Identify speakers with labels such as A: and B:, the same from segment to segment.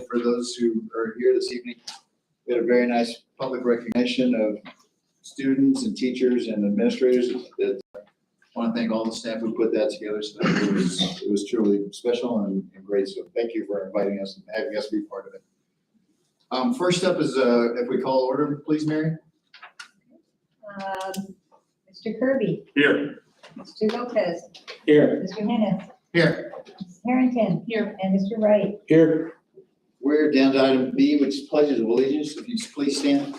A: For those who are here this evening, we had a very nice public recognition of students and teachers and administrators. That I want to thank all the staff who put that together. So that it was truly special and great. So thank you for inviting us and having us be part of it. First up is if we call order, please, Mary.
B: Mr. Kirby.
C: Here.
B: Mr. Lopez.
C: Here.
B: Mr. Hennis.
A: Here.
B: Mrs. Harrington. Here. And Mr. Wright.
C: Here.
A: We're down to item B, which is pledges of allegiance. If you please stand.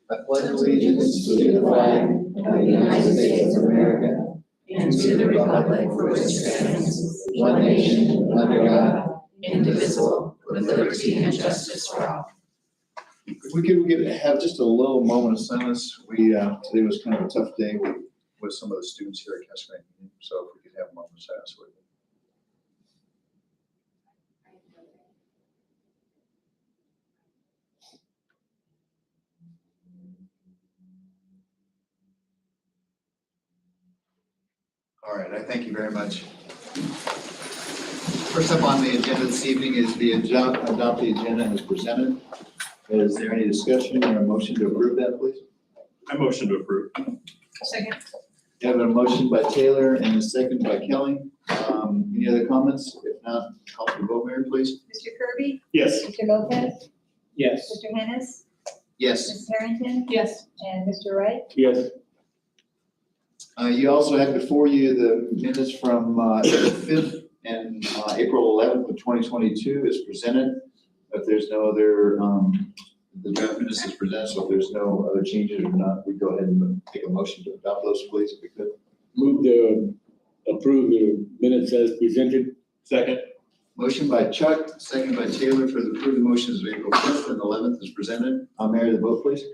A: I pledge allegiance to the flag
D: of the United States of America and to the republic for which it stands, one nation, under God, indivisible, with liberty and justice for all.
A: If we could have just a little moment of silence. Today was kind of a tough day with some of the students here at Cascade. So if we could have a moment of silence with them. All right, I thank you very much. First up on the agenda this evening is the adopt the agenda as presented. Is there any discussion or a motion to approve that, please?
C: I motion to approve.
D: Second.
A: You have a motion by Taylor and a second by Kelly. Any other comments? If not, call for the vote, Mary, please.
B: Mr. Kirby.
C: Yes.
B: Mr. Lopez.
C: Yes.
B: Mr. Hennis.
A: Yes.
B: Mrs. Harrington.
D: Yes.
B: And Mr. Wright.
C: Yes.
A: You also have before you the minutes from April 5th and April 11th of 2022 is presented. If there's no other, the draft minutes is presented, so if there's no other changes or not, we go ahead and take a motion to adopt those, please, if we could.
E: Move to approve the minutes as presented.
C: Second.
A: Motion by Chuck, second by Taylor for the approved motions of April 5th and 11th is presented. Mary, the vote, please.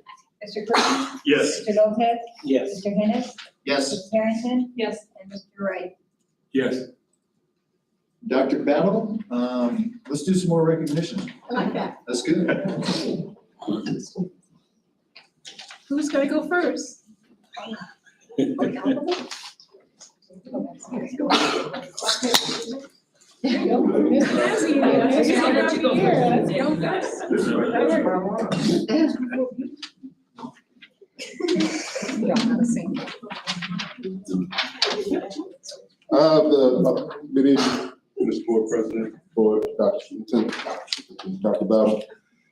B: Mr. Kirby.
C: Yes.
B: Mr. Lopez.
E: Yes.
B: Mr. Hennis.
A: Yes.
B: Mrs. Harrington.
D: Yes.
B: And Mr. Wright.
C: Yes.
A: Dr. Battle, let's do some more recognition.
D: I like that.
A: That's good.
D: Who's gonna go first? There you go. Mr. Mazzy, let's go first. You don't know how to sing.
F: Good evening, Mr. Board President, for Dr. Battle.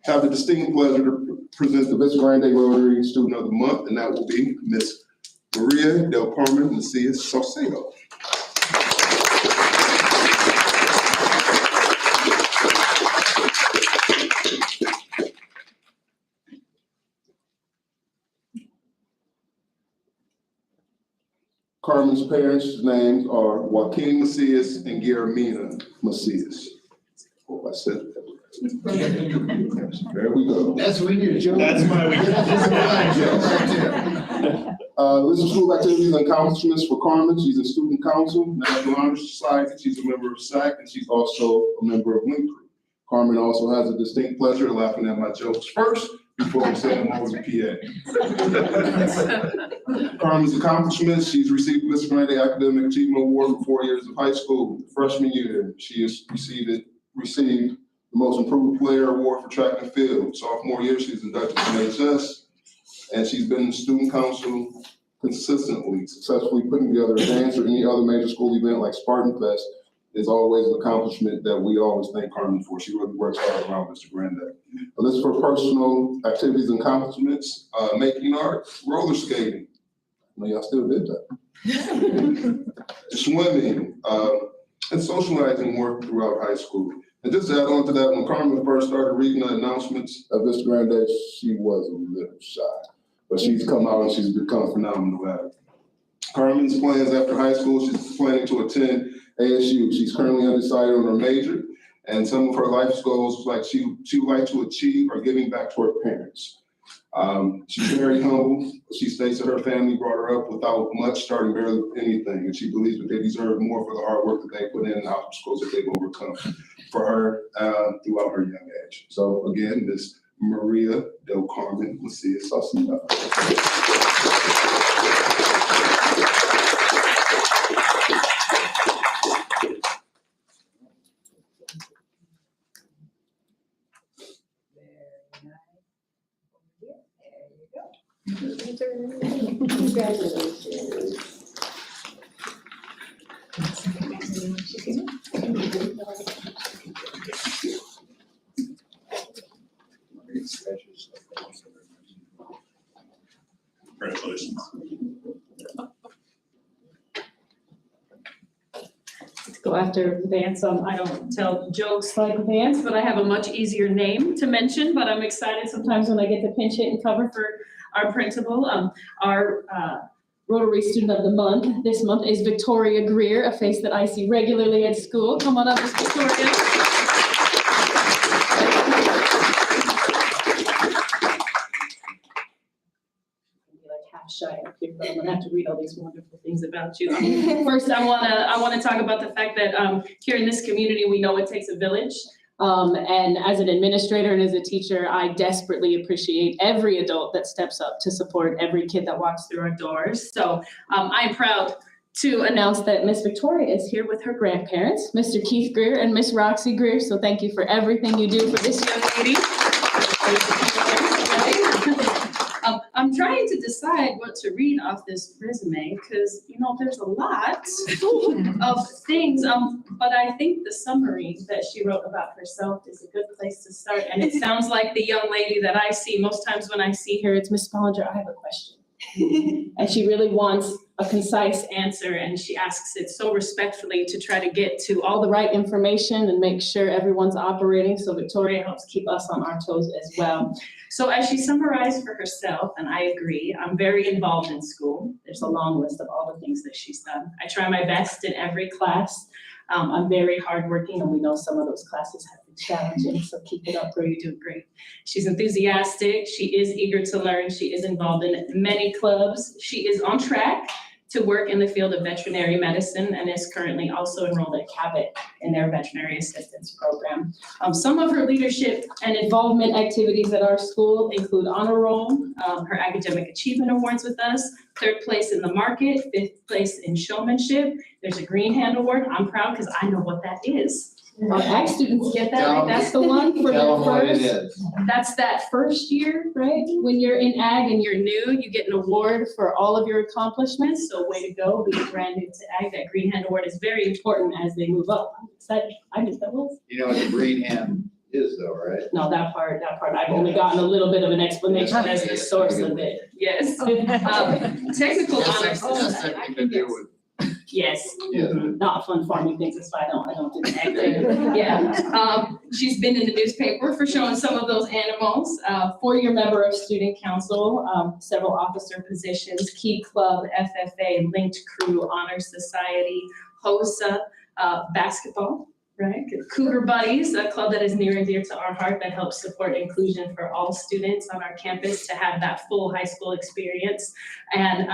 F: Have the distinct pleasure to present the Vista Grande Rotary Student of the Month, and that will be Miss Maria Del Carmen Macias Saucedo. Carmen's parents' names are Joaquin Macias and Guillermina Macias. Oh, I said that. There we go.
A: That's when you're joking.
C: That's my weekend.
F: List of school activities and accomplishments for Carmen. She's in student council, National Honor Society. She's a member of SAC, and she's also a member of Link Crew. Carmen also has a distinct pleasure of laughing at my jokes first before we send them over to PA. Carmen's accomplishments: she's received the Vista Grande Academic Achievement Award for 4 years of high school. Freshman year, she has received the Most Improved Player Award for track and field. Sophomore year, she's inducted to NHS, and she's been in student council consistently, successfully putting together a dance or any other major school event like Spartan Fest is always an accomplishment that we always thank Carmen for. She really works hard around Mr. Grande. A list for personal activities and accomplishments: making art, roller skating. I know y'all still did that. Swimming, and socializing more throughout high school. And just to add on to that, when Carmen first started reading the announcements of Mr. Grande, she was a little shy. But she's come out and she's become phenomenal at it. Carmen's plans after high school: she's planning to attend ASU. She's currently undecided on her major, and some of her life goals, like she would like to achieve, are giving back to her parents. She's very humble. She states that her family brought her up without much, starting barely with anything, and she believes that they deserve more for the hard work that they put in and obstacles that they've overcome for her throughout her young age. So again, Miss Maria Del Carmen Macias Saucedo.
C: Congratulations.
D: Go after Vance. I don't tell jokes like Vance, but I have a much easier name to mention, but I'm excited sometimes when I get to pinch hit and cover for our principal. Our Rotary Student of the Month this month is Victoria Greer, a face that I see regularly at school. Come on up, Miss Victoria. Shy up here, but I'm gonna have to read all these wonderful things about you. First, I wanna talk about the fact that here in this community, we know it takes a village. And as an administrator and as a teacher, I desperately appreciate every adult that steps up to support every kid that walks through our doors. So I'm proud to announce that Miss Victoria is here with her grandparents, Mr. Keith Greer and Miss Roxy Greer. So thank you for everything you do for this young lady. I'm trying to decide what to read off this resume because, you know, there's a lot of things. But I think the summary that she wrote about herself is a good place to start. And it sounds like the young lady that I see most times when I see her, it's Miss Spollinger, I have a question. And she really wants a concise answer, and she asks it so respectfully to try to get to all the right information and make sure everyone's operating. So Victoria helps keep us on our toes as well. So as she summarized for herself, and I agree, I'm very involved in school. There's a long list of all the things that she's done. I try my best in every class. I'm very hardworking, and we know some of those classes have been challenging, so keep it up, girl, you're doing great. She's enthusiastic, she is eager to learn, she is involved in many clubs, she is on track to work in the field of veterinary medicine and is currently also enrolled at Cabot in their veterinary assistance program. Some of her leadership and involvement activities at our school include honor roll, her academic achievement awards with us, 3rd place in the market, 5th place in showmanship. There's a Green Hand Award. I'm proud because I know what that is. Ag students get that, right? That's the one for
A: Tell
D: the
A: them what it
D: first.
A: is.
D: That's that first year, right? When you're in ag and you're new, you get an award for all of your accomplishments. So way to go, being brand new to ag. That Green Hand Award is very important as they move up. I'm excited. I knew that was.
A: You know what the green hand is though, right?
D: No, that part, I've only gotten a little bit of an explanation as the source of it. Yes. Technical honors.
A: That's something to do with.
D: Yes.
A: Yeah.
D: Not fun farming things, that's why I don't do the ag thing. Yeah. She's been in the newspaper for showing some of those animals. 4-year member of student council, several officer positions, Key Club, FFA, Linked Crew, Honor Society, HOSA, basketball. Right, Cougar Buddies, a club that is near and dear to our heart that helps support inclusion for all students on our campus to have that full high school experience, and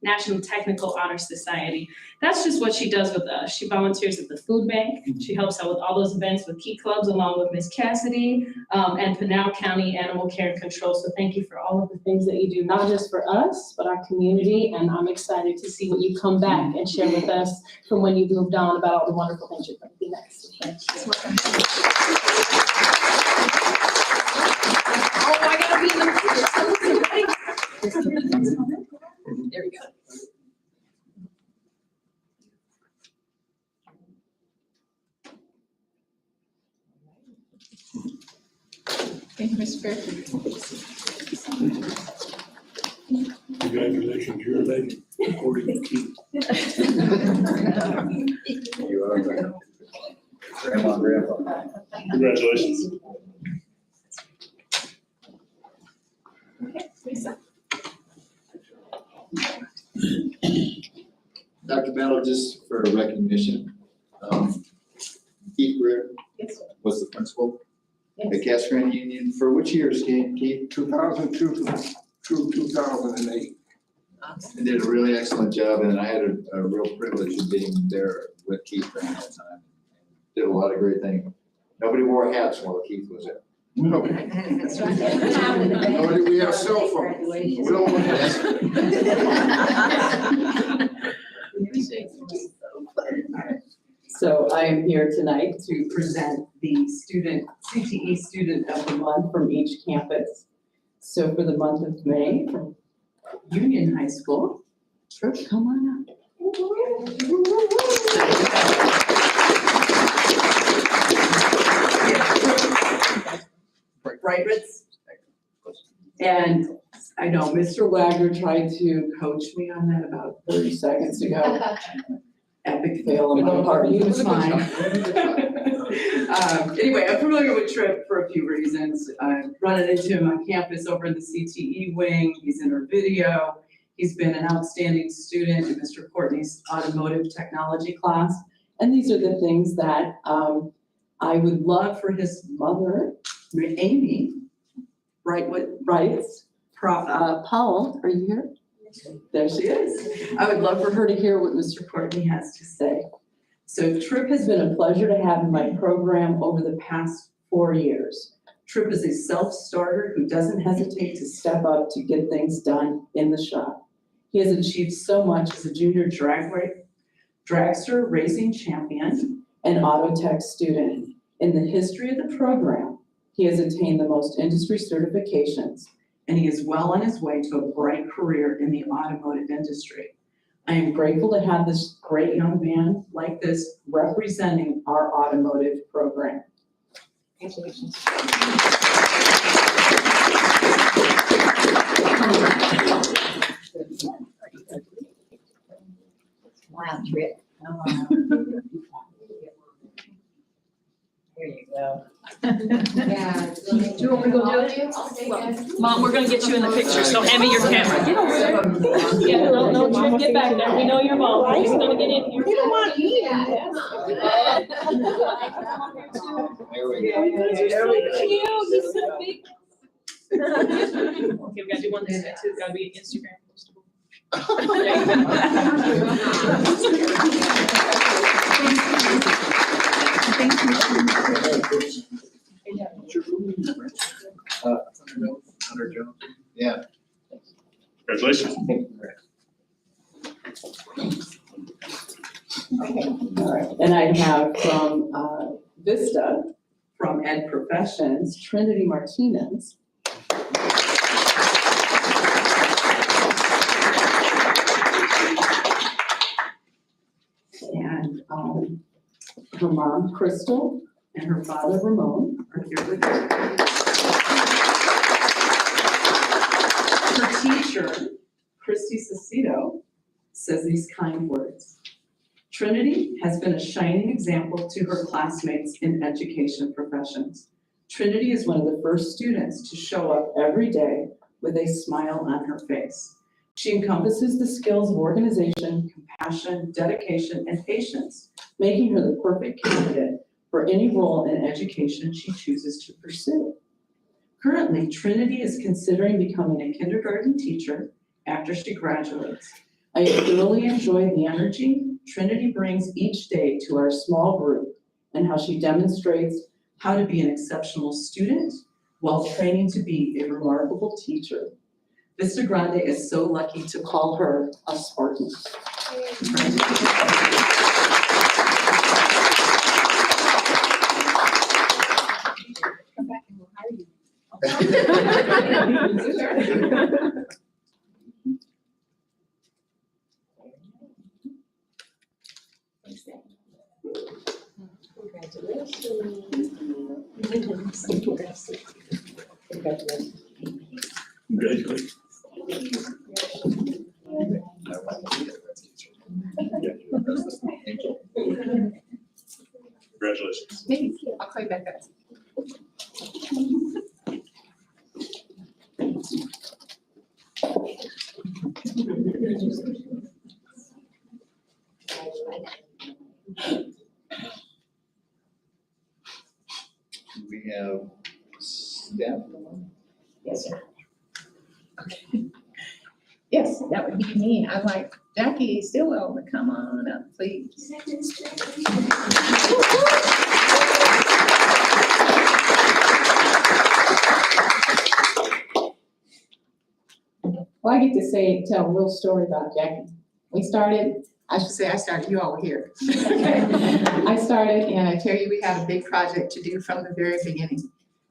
D: National Technical Honor Society. That's just what she does with us. She volunteers at the food bank. She helps out with all those events with Key Clubs along with Miss Cassidy and Pinal County Animal Care and Control. So thank you for all of the things that you do, not just for us, but our community. And I'm excited to see what you come back and share with us from when you've moved on about all the wonderful things you're going to do next. Thank you.
G: Oh, I gotta be in the. There we go. Thank you, Mr.
E: Congratulations, you're a lady. According to Keith.
A: You are right. Grandma, grandpa.
C: Congratulations.
G: Lisa.
A: Dr. Bello, just for recognition, Keith Greer
G: Yes, sir.
A: was the principal
G: Yes.
A: at Cascade Union for which years, Keith?
H: 2002 through 2008.
A: And did a really excellent job, and I had a real privilege of being there with Keith during that time. Did a lot of great things. Nobody wore hats while Keith was there.
H: No,
G: That's right.
H: no, we have cell phones. We don't want
I: So I am here tonight to present the CTE Student of the Month from each campus. So for the month of May, from Union High School. Trip, come on up. Brightwitz. And I know Mr. Wagner tried to coach me on that about 30 seconds ago. Epic fail on my part, he was fine. Anyway, I'm familiar with Tripp for a few reasons. I've run into him on campus over in the CTE wing. He's in our video. He's been an outstanding student in Mr. Courtney's automotive technology class. And these are the things that I would love for his mother, Amy, Powell, are you here? There she is. I would love for her to hear what Mr. Courtney has to say. So Tripp has been a pleasure to have in my program over the past 4 years. Tripp is a self-starter who doesn't hesitate to step up to get things done in the shop. He has achieved so much as a junior dragster racing champion and auto tech student. In the history of the program, he has attained the most industry certifications, and he is well on his way to a bright career in the automotive industry. I am grateful to have this great young man like this representing our automotive program.
G: Congratulations.
B: Wow, Trip. There you go.
G: Yeah.
B: Do you want me to go do it?
D: Mom, we're gonna get you in the picture, so hand me your camera. Get over there. Yeah, no, Trip, get back there. We know your mom. We're just gonna get in here.
B: You don't want me to.
A: There we go.
D: You guys are so cute. He's so big. Okay, we gotta do one this way too. Gotta be Instagram postable.
A: Hunter Jones. Yeah.
C: Congratulations.
I: All right, and I have from Vista, from Ed Professions, Trinity Martinez. And her mom, Crystal, and her father, Ramon, are here with her. Her teacher, Christy Cicito, says these kind words. Trinity has been a shining example to her classmates in education professions. Trinity is one of the first students to show up every day with a smile on her face. She encompasses the skills of organization, compassion, dedication, and patience, making her the perfect candidate for any role in education she chooses to pursue. Currently, Trinity is considering becoming a kindergarten teacher after she graduates. I thoroughly enjoy the energy Trinity brings each day to our small group and how she demonstrates how to be an exceptional student while training to be a remarkable teacher. Vista Grande is so lucky to call her a Spartan.
B: Come back and we'll hire you.
C: Congratulations. Congratulations.
G: Maybe, I'll call you back up.
A: We have staff.
G: Yes, sir. Yes, that would be me. I'd like Jackie Stillwell to come on up, please.
J: Well, I get to tell a little story about Jackie. I started, you all were here. I started, and I tell you, we had a big project to do from the very beginning.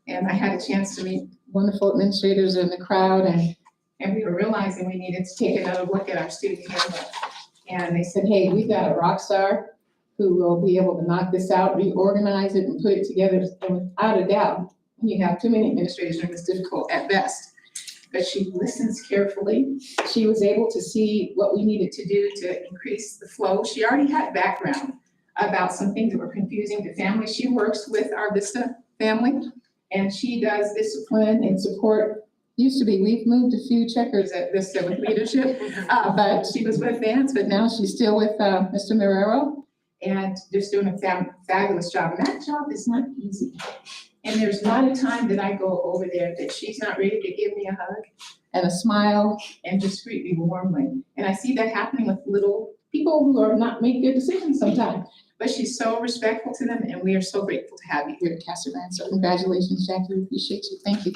J: And I had a chance to meet wonderful administrators in the crowd, and and we were realizing we needed to take another look at our student handbook. And they said, hey, we've got a rock star who will be able to knock this out, reorganize it, and put it together. And without a doubt, when you have too many administrators, it's difficult at best. But she listens carefully. She was able to see what we needed to do to increase the flow. She already had background about some things that were confusing to families. She works with our Vista family, and she does discipline and support. Used to be, we've moved a few checkers at Vista with leadership, but she was with Vance, but now she's still with Mr. Marrero, and just doing a fabulous job. And that job is not easy. And there's a lot of time that I go over there that she's not ready to give me a hug and a smile and just greet me warmly. And I see that happening with little people who are not making good decisions sometimes. But she's so respectful to them, and we are so grateful to have you here at Castleman. So congratulations, Jackie. We appreciate you. Thank you.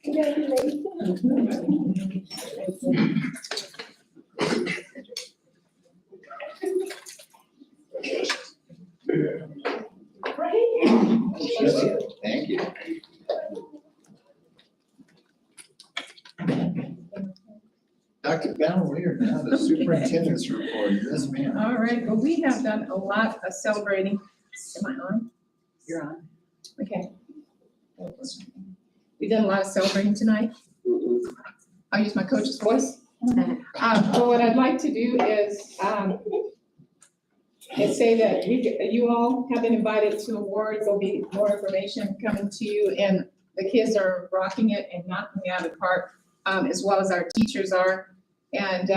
B: Congratulations.
A: Thank you. Dr. Ballard, now the superintendent's report. Yes, ma'am.
J: All right, well, we have done a lot of celebrating. Am I on? You're on. Okay. We've done a lot of celebrating tonight. I'll use my coach's voice. But what I'd like to do is say that you all have been invited to awards. There'll be more information coming to you, and the kids are rocking it and knocking it out of the park, as well as our teachers are. And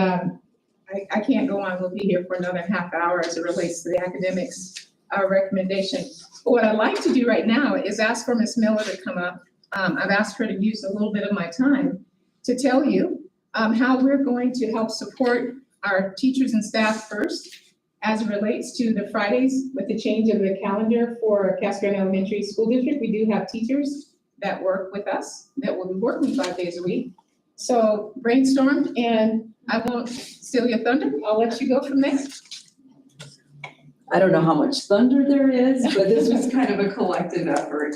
J: I can't go on. We'll be here for another half hour as it relates to the academics recommendation. But what I'd like to do right now is ask for Ms. Miller to come up. I've asked her to use a little bit of my time to tell you how we're going to help support our teachers and staff first as it relates to the Fridays with the change of the calendar for Cascade Elementary School District. We do have teachers that work with us that will be working 5 days a week. So brainstorm, and I won't steal your thunder. I'll let you go from there.
I: I don't know how much thunder there is, but this was kind of a collective effort.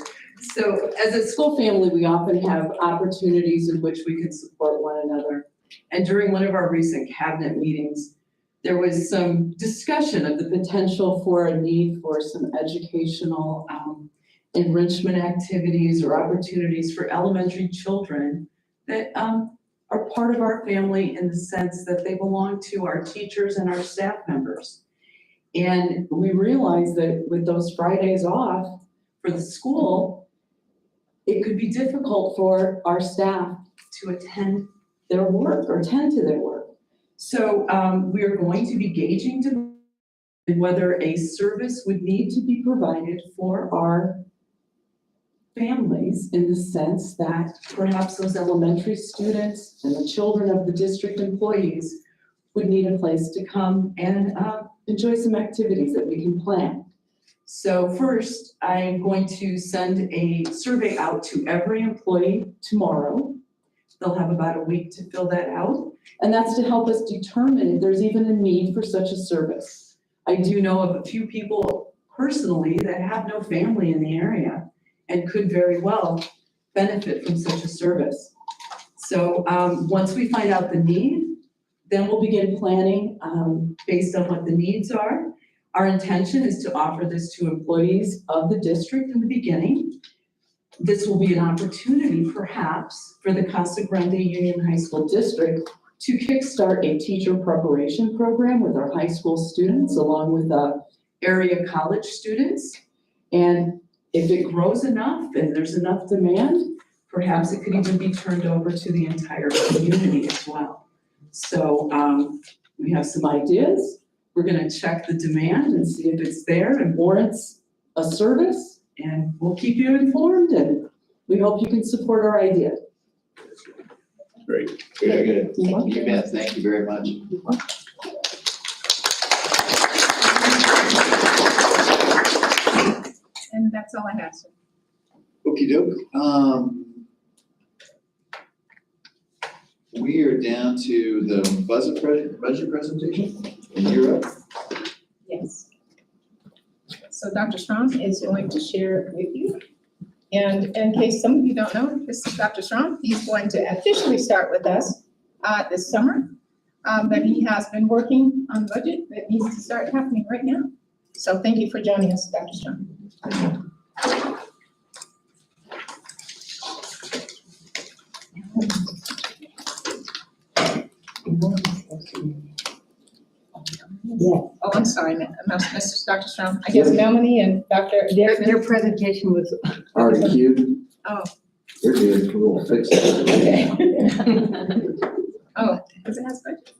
I: So as a school family, we often have opportunities in which we can support one another. And during one of our recent cabinet meetings, there was some discussion of the potential for a need for some educational enrichment activities or opportunities for elementary children that are part of our family in the sense that they belong to our teachers and our staff members. And we realized that with those Fridays off for the school, it could be difficult for our staff to attend their work or tend to their work. So we are going to be gauging demand and whether a service would need to be provided for our families in the sense that perhaps those elementary students and the children of the district employees would need a place to come and enjoy some activities that we can plan. So first, I'm going to send a survey out to every employee tomorrow. They'll have about a week to fill that out. And that's to help us determine if there's even a need for such a service. I do know of a few people personally that have no family in the area and could very well benefit from such a service. So once we find out the need, then we'll begin planning based on what the needs are. Our intention is to offer this to employees of the district in the beginning. This will be an opportunity perhaps for the Casa Grande Union High School District to kickstart a teacher preparation program with our high school students along with area college students. And if it grows enough and there's enough demand, perhaps it could even be turned over to the entire community as well. So we have some ideas. We're going to check the demand and see if it's there and warrants a service, and we'll keep you informed, and we hope you can support our idea.
C: Great.
A: Very good. You bet. Thank you very much.
J: And that
G: That's all I have, sir.
A: Okey doke. We are down to the budget presentation, and you're up.
G: Yes. So Dr. Strong is going to share with you. And in case some of you don't know, this is Dr. Strong. He's going to officially start with us this summer. But he has been working on budget that needs to start happening right now. So thank you for joining us, Dr. Strong. Oh, I'm sorry, Mr. Dr. Strong. I guess Melanie and Dr.
B: Their presentation was.
A: Already queued?
G: Oh.
A: You're good, we'll fix it.
G: Okay. Oh, because it has budget.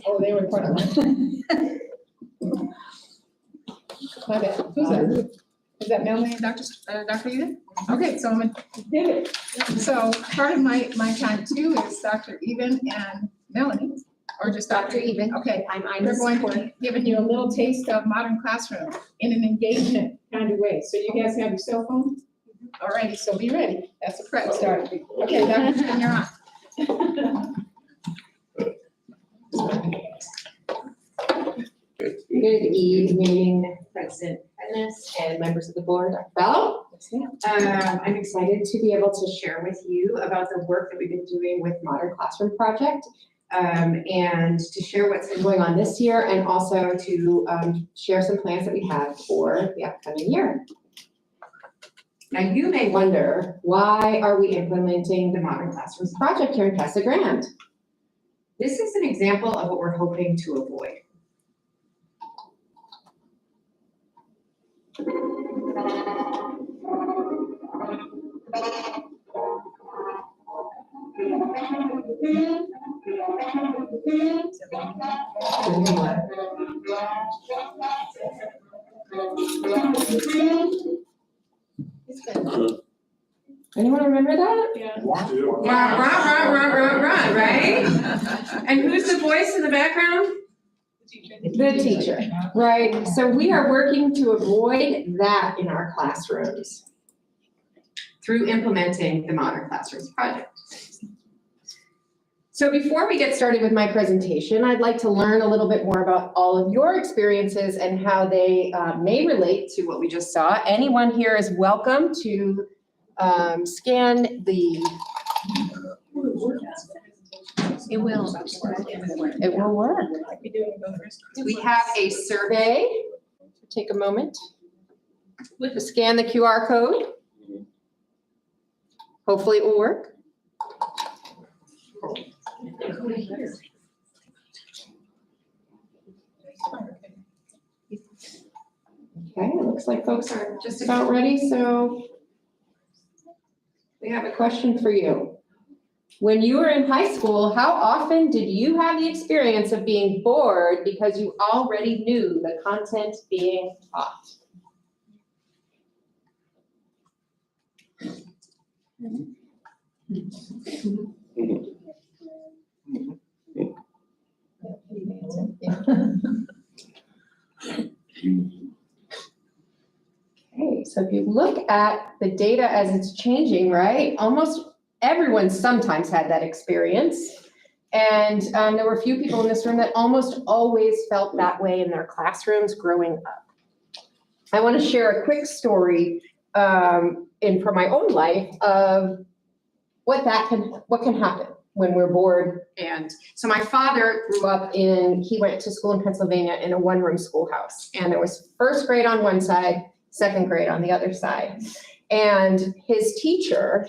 G: Oh, they were part of mine. My bad. Who's that? Is that Melanie and Dr. Eden? Okay, so I'm gonna did it. So part of my time too is Dr. Eden and Melanie, or just Dr. Eden. Okay, they're going to be giving you a little taste of modern classroom in an engagement kind of way. So you guys have your cell phone? Alrighty, so be ready. That's a prep start. Okay, Dr. Eden, you're on.
K: Good evening, President Pettis and members of the board, Dr. Bello. I'm excited to be able to share with you about the work that we've been doing with Modern Classroom Project, and to share what's been going on this year, and also to share some plans that we have for the upcoming year. Now, you may wonder, why are we implementing the Modern Classrooms Project here in Casa Grande? This is an example of what we're hoping to avoid. Anyone remember that?
G: Yeah.
K: Run, right? And who's the voice in the background? The teacher, right? So we are working to avoid that in our classrooms through implementing the Modern Classrooms Project. So before we get started with my presentation, I'd like to learn a little bit more about all of your experiences and how they may relate to what we just saw. Anyone here is welcome to scan the.
G: It will.
K: It will work. We have a survey. Take a moment to scan the QR code. Hopefully it will work. Okay, it looks like folks are just about ready, so we have a question for you. When you were in high school, how often did you have the experience of being bored because you already knew the content being taught? Okay, so if you look at the data as it's changing, right, almost everyone sometimes had that experience. And there were a few people in this room that almost always felt that way in their classrooms growing up. I want to share a quick story from my own life of what can happen when we're bored. And so my father grew up he went to school in Pennsylvania in a one-room schoolhouse. And there was first grade on one side, second grade on the other side. And his teacher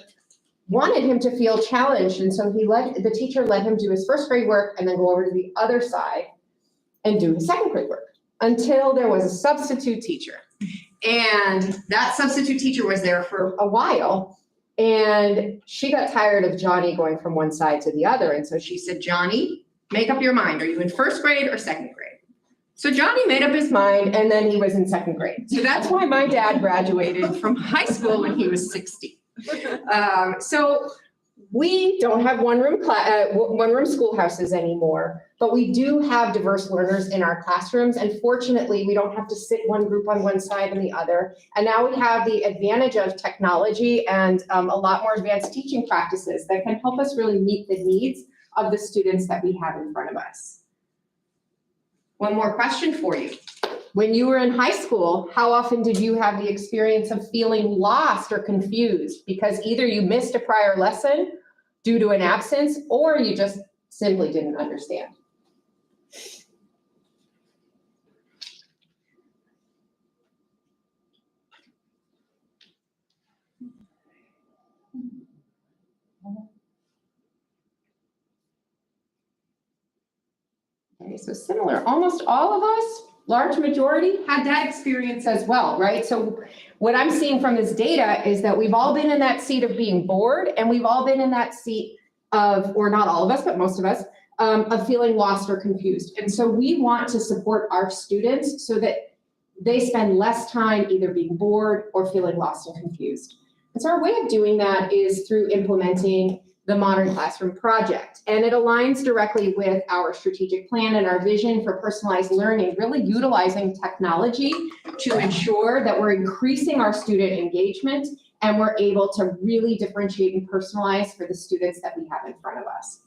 K: wanted him to feel challenged. And so the teacher let him do his first grade work and then go over to the other side and do his second grade work until there was a substitute teacher. And that substitute teacher was there for a while. And she got tired of Johnny going from one side to the other. And so she said, Johnny, make up your mind. Are you in first grade or second grade? So Johnny made up his mind, and then he was in second grade. So that's why my dad graduated from high school when he was 60. So We don't have one-room schoolhouses anymore, but we do have diverse learners in our classrooms. And fortunately, we don't have to sit one group on one side and the other. And now we have the advantage of technology and a lot more advanced teaching practices that can help us really meet the needs of the students that we have in front of us. One more question for you. When you were in high school, how often did you have the experience of feeling lost or confused because either you missed a prior lesson due to an absence or you just simply didn't understand? Okay, so similar, almost all of us, large majority, had that experience as well, right? So what I'm seeing from this data is that we've all been in that seat of being bored, and we've all been in that seat of, or not all of us, but most of us, of feeling lost or confused. And so we want to support our students so that they spend less time either being bored or feeling lost and confused. And so our way of doing that is through implementing the Modern Classroom Project. And it aligns directly with our strategic plan and our vision for personalized learning, really utilizing technology to ensure that we're increasing our student engagement and we're able to really differentiate and personalize for the students that we have in front of us.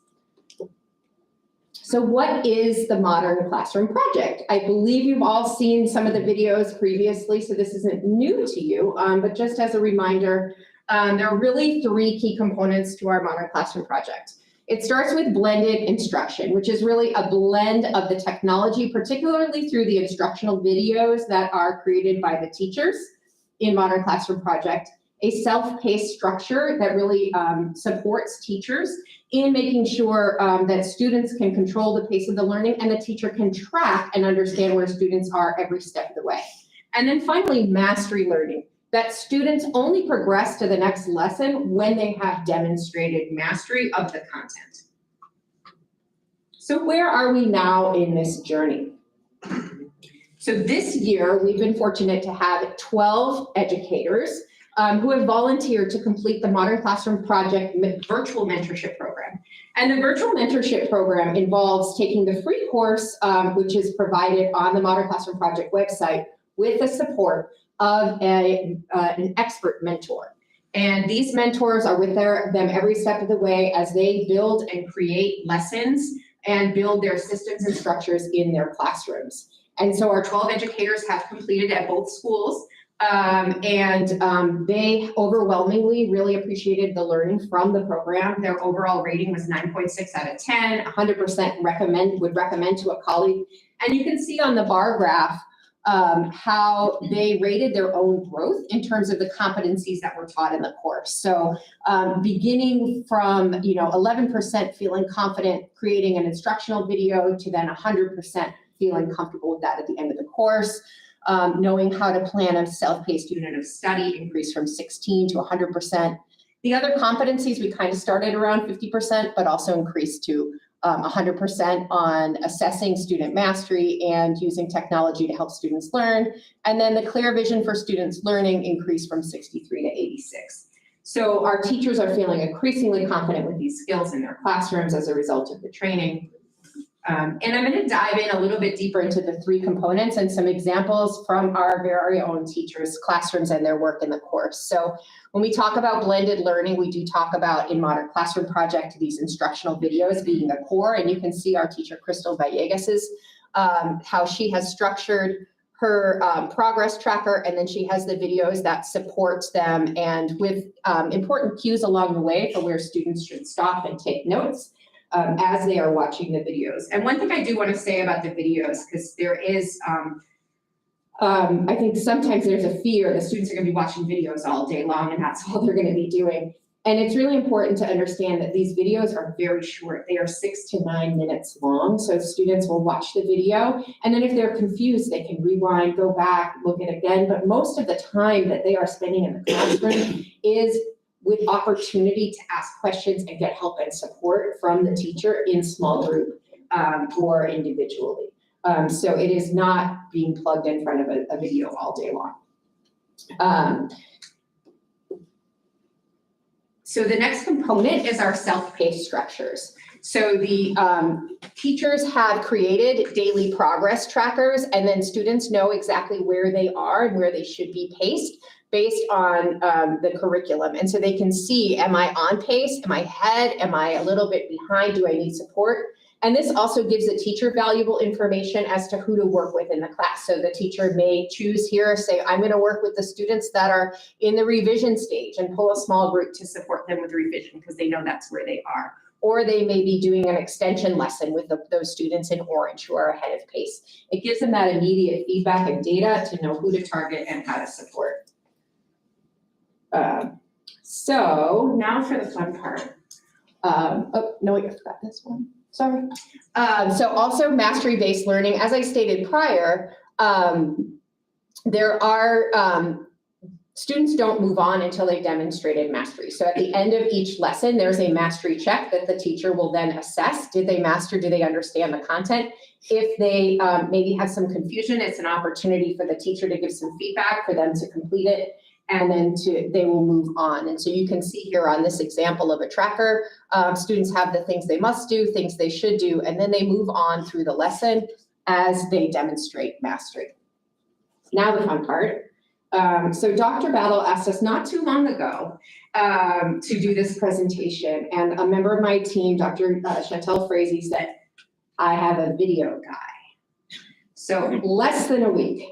K: So what is the Modern Classroom Project? I believe you've all seen some of the videos previously, so this isn't new to you, but just as a reminder, there are really three key components to our Modern Classroom Project. It starts with blended instruction, which is really a blend of the technology, particularly through the instructional videos that are created by the teachers in Modern Classroom Project, a self-paced structure that really supports teachers in making sure that students can control the pace of the learning and the teacher can track and understand where students are every step of the way. And then finally, mastery learning, that students only progress to the next lesson when they have demonstrated mastery of the content. So where are we now in this journey? So this year, we've been fortunate to have 12 educators who have volunteered to complete the Modern Classroom Project virtual mentorship program. And the virtual mentorship program involves taking the free course, which is provided on the Modern Classroom Project website, with the support of an expert mentor. And these mentors are with them every step of the way as they build and create lessons and build their systems and structures in their classrooms. And so our 12 educators have completed at both schools. They overwhelmingly really appreciated the learning from the program. Their overall rating was 9.6 out of 10, 100% would recommend to a colleague. And you can see on the bar graph how they rated their own growth in terms of the competencies that were taught in the course. So beginning from 11% feeling confident creating an instructional video to then 100% feeling comfortable with that at the end of the course. Knowing how to plan a self-paced unit of study increased from 16 to 100%. The other competencies, we kind of started around 50%, but also increased to 100% on assessing student mastery and using technology to help students learn. And then the clear vision for students learning increased from 63 to 86. So our teachers are feeling increasingly confident with these skills in their classrooms as a result of the training. And I'm going to dive in a little bit deeper into the three components and some examples from our very own teachers' classrooms and their work in the course. So when we talk about blended learning, we do talk about in Modern Classroom Project, these instructional videos being the core. And you can see our teacher, Crystal Vallegas's, how she has structured her progress tracker, and then she has the videos that supports them and with important cues along the way for where students should stop and take notes. As they are watching the videos. And one thing I do want to say about the videos, because there is, I think sometimes there's a fear that students are going to be watching videos all day long and that's all they're going to be doing. And it's really important to understand that these videos are very short. They are 6 to 9 minutes long. So students will watch the video. And then if they're confused, they can rewind, go back, look at it again. But most of the time that they are spending in the classroom is with opportunity to ask questions and get help and support from the teacher in small group or individually. So it is not being plugged in front of a video all day long. So the next component is our self-paced structures. So the teachers have created daily progress trackers, and then students know exactly where they are and where they should be paced based on the curriculum. And so they can see, am I on pace? Am I ahead? Am I a little bit behind? Do I need support? And this also gives the teacher valuable information as to who to work with in the class. So the teacher may choose here, say, I'm going to work with the students that are in the revision stage and pull a small group to support them with revision because they know that's where they are. Or they may be doing an extension lesson with those students in orange who are ahead of pace. It gives them that immediate feedback and data to know who to target and how to support. So now for the fun part. Oh, no, I forgot this one. Sorry. So also mastery-based learning, as I stated prior, there are, students don't move on until they've demonstrated mastery. So at the end of each lesson, there's a mastery check that the teacher will then assess. Did they master? Do they understand the content? If they maybe have some confusion, it's an opportunity for the teacher to give some feedback for them to complete it, and then they will move on. And so you can see here on this example of a tracker, students have the things they must do, things they should do, and then they move on through the lesson as they demonstrate mastery. Now the fun part. So Dr. Battle asked us not too long ago to do this presentation, and a member of my team, Dr. Chantel Frazee, said, I have a video guy. So less than a week,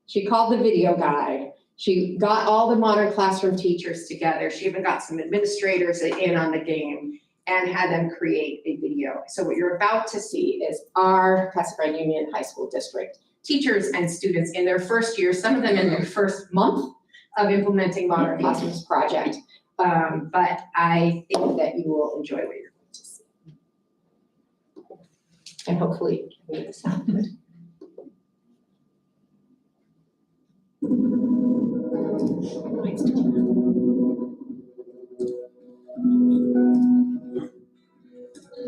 K: she called the video guy. She got all the modern classroom teachers together. She even got some administrators in on the game and had them create a video. So what you're about to see is our Casa Grande Union High School District teachers and students in their first year, some of them in their first month of implementing Modern Classrooms project. But I think that you will enjoy what you're going to see. And hopefully make it sound good.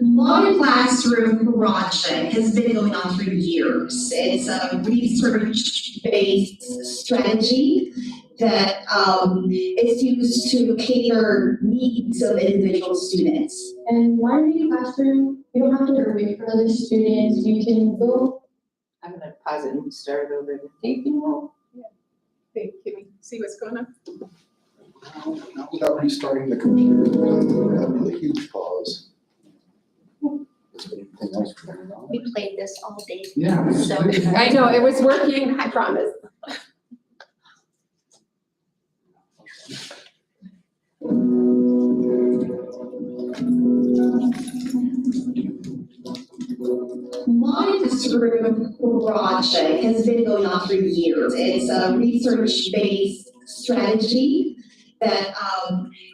B: Modern Classroom project has been going on for years. It's a research-based strategy that is used to cater needs of individual students.
L: And Modern Classroom, you don't have to wait for other students. You can go.
K: I'm going to pause it and start over. Thank you.
G: Can we see what's going on?
H: Not without restarting the computer, that'd be a huge pause. Is there anything else going on?
B: We played this all day.
H: Yeah.
B: So
K: I know, it was working, I promise.
B: Modern Classroom project has been going on for years. It's a research-based strategy that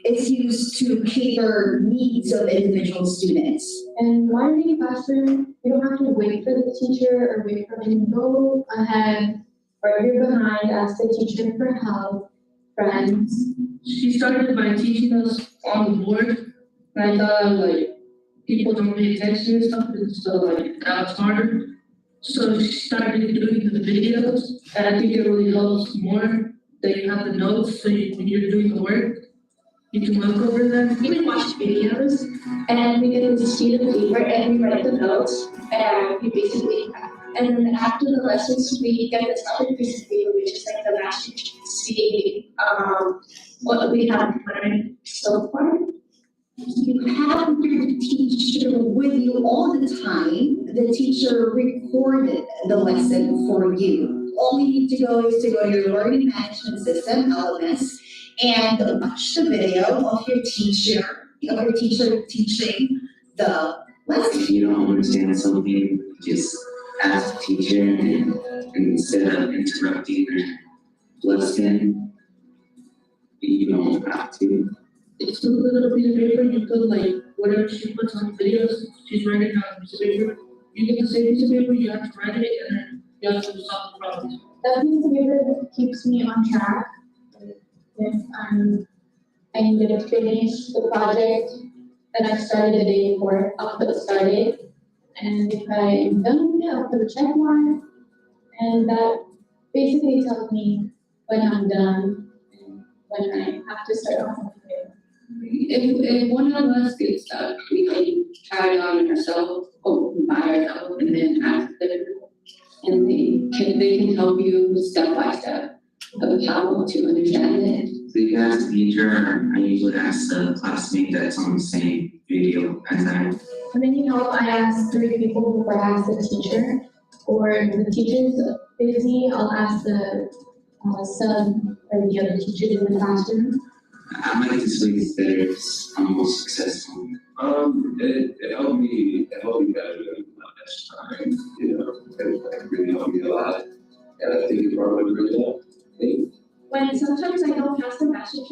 B: is used to cater needs of individual students.
L: And Modern Classroom, you don't have to wait for the teacher or wait for them to go ahead or if you're behind, ask the teacher for help, friends.
M: She started by teaching us on the board, and I thought like people don't pay attention and stuff, and so like that was harder. So she started doing the videos, and I think it really helps more that you have the notes, so when you're doing the work, you can look over them.
L: We watch videos and we get a sheet of paper and we write the notes and we basically, and then after the lessons, we get this other piece of paper, which is like the last sheet to see what we have learned so far.
B: You have your teacher with you all the time. The teacher recorded the lesson for you. All you need to go is to go to your learning management system, LMS, and watch the video of your teacher teaching the lesson.
N: If you don't understand something, just ask the teacher, and instead of interrupting their lesson, you don't have to.
M: It's a little piece of paper, you put like whatever she puts on videos, she's writing down a piece of paper. You get the same piece of paper, you have to write it, and then you have to solve the problem.
L: That piece of paper keeps me on track. If I need to finish the project that I started the day before, I'll put started. And if I'm done with it, I'll put a check mark. And that basically tells me when I'm done and when I have to start off with it.
M: If one of us gets stuck, we can try it on ourselves, or by ourselves, and then ask them. And they can help you step by step of how to understand it.
N: So you can ask the teacher, I usually ask the classmate that's on the same video as I.
L: When I need help, I ask 3 people before I ask the teacher. Or if the teacher's busy, I'll ask the sub or the other teachers in the classroom.
N: I like to say there's almost successful.
E: It helped me better than my best time, you know, it really helped me a lot. And I think it probably really helped me.
L: When sometimes I don't pass the message,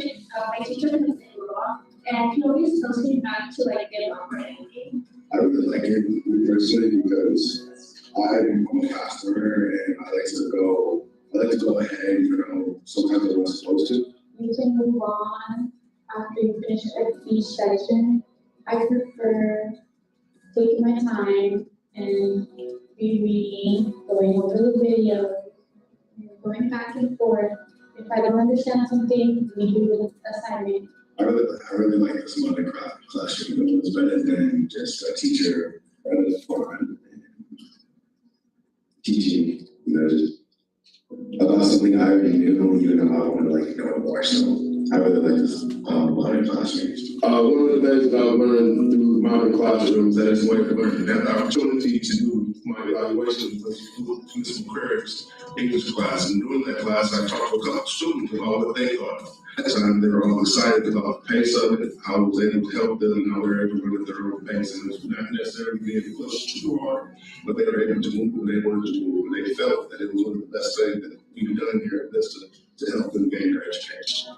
L: my teacher can say wrong, and he always tells me not to like get up or anything.
F: I really like it personally because I'm a fast learner and I like to go ahead, you know, sometimes I wasn't supposed to.
L: You can move on after you finish each section. I prefer taking my time and rereading, going over the video, going back and forth. If I don't understand something, we do the assignment.
F: I really like this Minecraft classroom. It was better than just a teacher running the floor and teaching, you know, just about something I already knew, even though I want to like know more. So I really like this modern classrooms. One of the things that I've learned through modern classrooms that is way to learn, have the opportunity to do my evaluations with some careers English class, and during that class I talked to a couple students about what they thought. And they were all excited about the pace of it, how I was able to help them, and how they were able to run at their own pace, and it was not necessarily being pushed too hard, but they were able to move when they wanted to move, and they felt that it was one of the best things that we've done here at Vista to help them gain their education.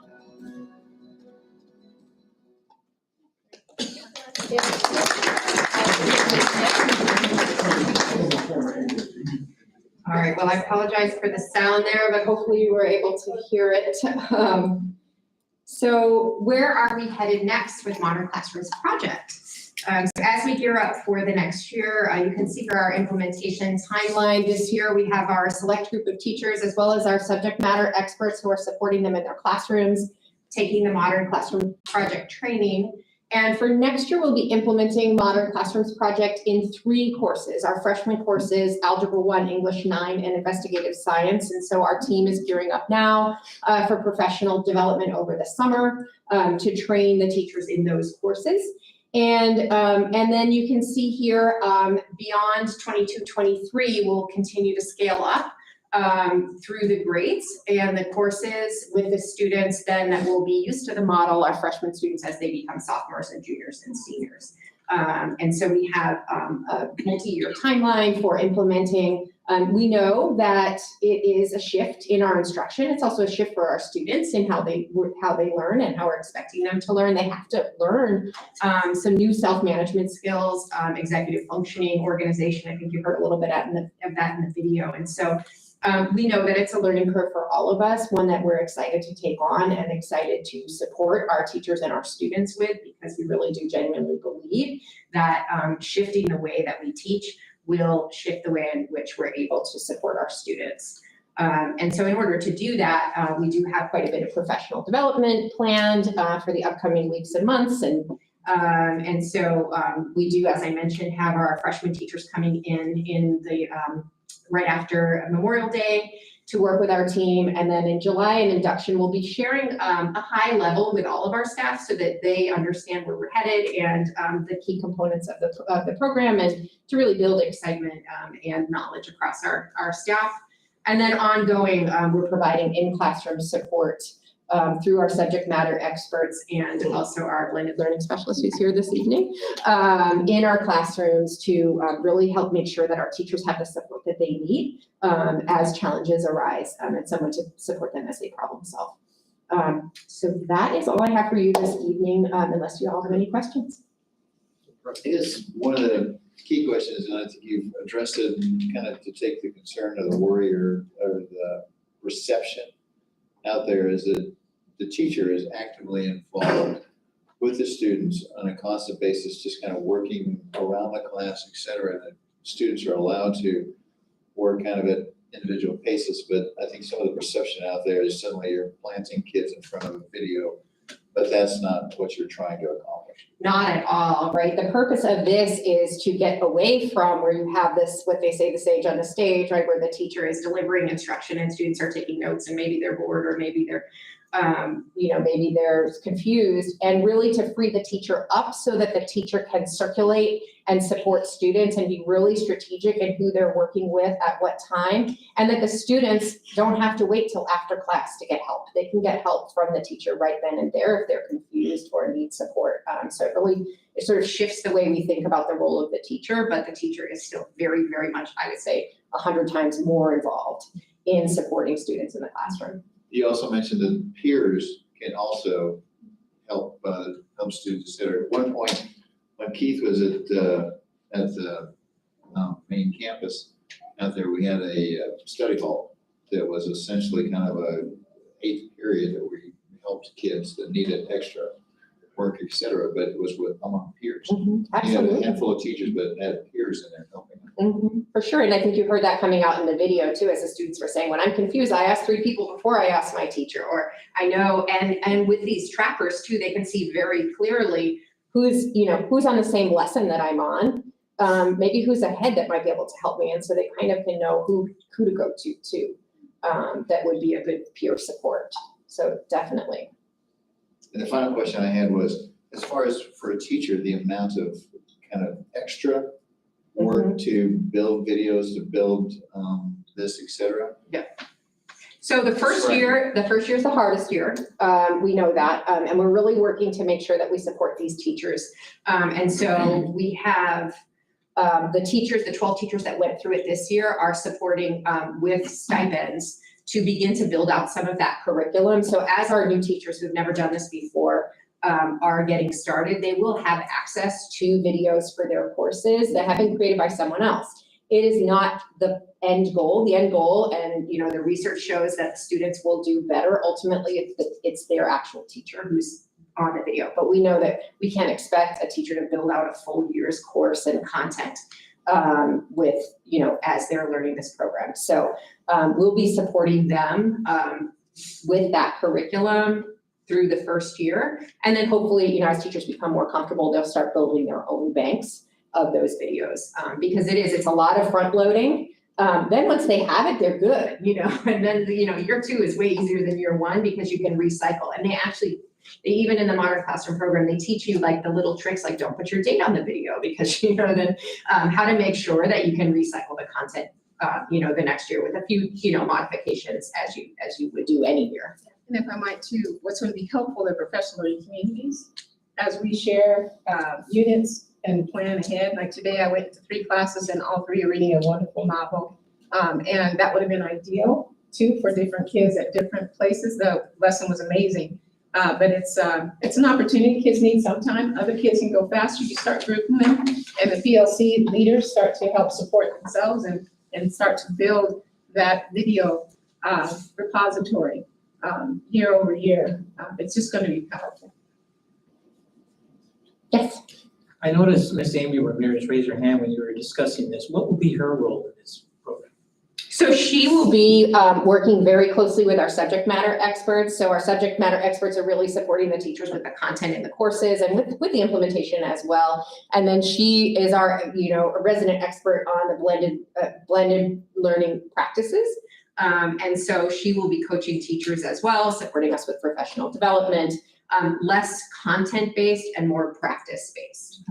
K: All right, well, I apologize for the sound there, but hopefully you were able to hear it. So where are we headed next with Modern Classrooms project? So as we gear up for the next year, you can see here our implementation timeline. This year we have our select group of teachers as well as our subject matter experts who are supporting them in their classrooms, taking the Modern Classroom project training. And for next year, we'll be implementing Modern Classrooms project in 3 courses. Our freshman courses, Algebra 1, English 9, and Investigative Science. And so our team is gearing up now for professional development over the summer to train the teachers in those courses. And then you can see here, beyond 22-23, we'll continue to scale up through the grades and the courses with the students then that will be used to the model, our freshman students as they become sophomores and juniors and seniors. And so we have a multi-year timeline for implementing. We know that it is a shift in our instruction. It's also a shift for our students in how they learn and how we're expecting them to learn. They have to learn some new self-management skills, executive functioning, organization. I think you heard a little bit of that in the video. And so we know that it's a learning curve for all of us, one that we're excited to take on and excited to support our teachers and our students with, because we really do genuinely believe that shifting the way that we teach will shift the way in which we're able to support our students. And so in order to do that, we do have quite a bit of professional development planned for the upcoming weeks and months. And so we do, as I mentioned, have our freshman teachers coming in the right after Memorial Day to work with our team. And then in July, an induction, we'll be sharing a high level with all of our staff so that they understand where we're headed and the key components of the program, and to really build excitement and knowledge across our staff. And then ongoing, we're providing in-classroom support through our subject matter experts and also our blended learning specialist who's here this evening in our classrooms to really help make sure that our teachers have the support that they need as challenges arise and someone to support them as they problem solve. So that is all I have for you this evening, unless you all have any questions.
A: I guess one of the key questions, and I think you've addressed it, kind of to take the concern of the worry or the perception out there, is that the teacher is actively involved with the students on a constant basis, just kind of working around the class, et cetera. And the students are allowed to work kind of at individual paces, but I think some of the perception out there is suddenly you're planting kids in front of a video but that's not what you're trying to accomplish.
K: Not at all, right? The purpose of this is to get away from where you have this, what they say, the sage on the stage, right? Where the teacher is delivering instruction and students are taking notes and maybe they're bored or maybe they're, maybe they're confused, and really to free the teacher up so that the teacher can circulate and support students and be really strategic in who they're working with at what time, and that the students don't have to wait till after class to get help. They can get help from the teacher right then and there if they're confused or need support. So it sort of shifts the way we think about the role of the teacher, but the teacher is still very, very much, I would say, 100 times more involved in supporting students in the classroom.
A: You also mentioned that peers can also help students, et cetera. At one point, when Keith was at the main campus out there, we had a study hall that was essentially kind of a 8th period that we helped kids that needed extra work, et cetera, but it was among peers. You had
K: Absolutely.
A: a handful of teachers, but had peers in there helping them.
K: For sure, and I think you heard that coming out in the video too, as the students were saying, when I'm confused, I ask 3 people before I ask my teacher, or I know, and with these trackers too, they can see very clearly who's on the same lesson that I'm on, maybe who's ahead that might be able to help me, and so they kind of can know who to go to too, that would be a good peer support, so definitely.
A: And the final question I had was, as far as for a teacher, the amount of kind of extra work to build videos, to build this, et cetera?
K: Yeah. So the first year is the hardest year. We know that, and we're really working to make sure that we support these teachers. And so we have the teachers, the 12 teachers that went through it this year are supporting with stipends to begin to build out some of that curriculum. So as our new teachers who've never done this before are getting started, they will have access to videos for their courses that have been created by someone else. It is not the end goal. The end goal, and the research shows that students will do better. Ultimately, it's their actual teacher who's on the video. But we know that we can't expect a teacher to build out a full year's course and content with, as they're learning this program. So we'll be supporting them with that curriculum through the first year. And then hopefully, as teachers become more comfortable, they'll start building their own banks of those videos, because it's a lot of front loading. Then once they have it, they're good, and then, year 2 is way easier than year 1 because you can recycle. And they even in the Modern Classroom program, they teach you like the little tricks, like don't put your date on the video because, then how to make sure that you can recycle the content, the next year with a few, modifications as you would do any year.
G: And if I might too, what's going to be helpful in professional learning communities, as we share units and plan ahead. Like today, I went to 3 classes and all 3 are reading a wonderful novel. And that would have been ideal too for different kids at different places. The lesson was amazing. But it's an opportunity kids need sometime. Other kids can go faster. You start grouping them, and the PLC leaders start to help support themselves and start to build that video repository year over year. It's just going to be powerful.
K: Yes.
O: I noticed Ms. Amy Ramirez raised her hand when you were discussing this. What will be her role in this program?
K: So she will be working very closely with our subject matter experts. So our subject matter experts are really supporting the teachers with the content in the courses and with the implementation as well. And then she is our, a resident expert on the blended learning practices. And so she will be coaching teachers as well, supporting us with professional development, less content-based and more practice-based.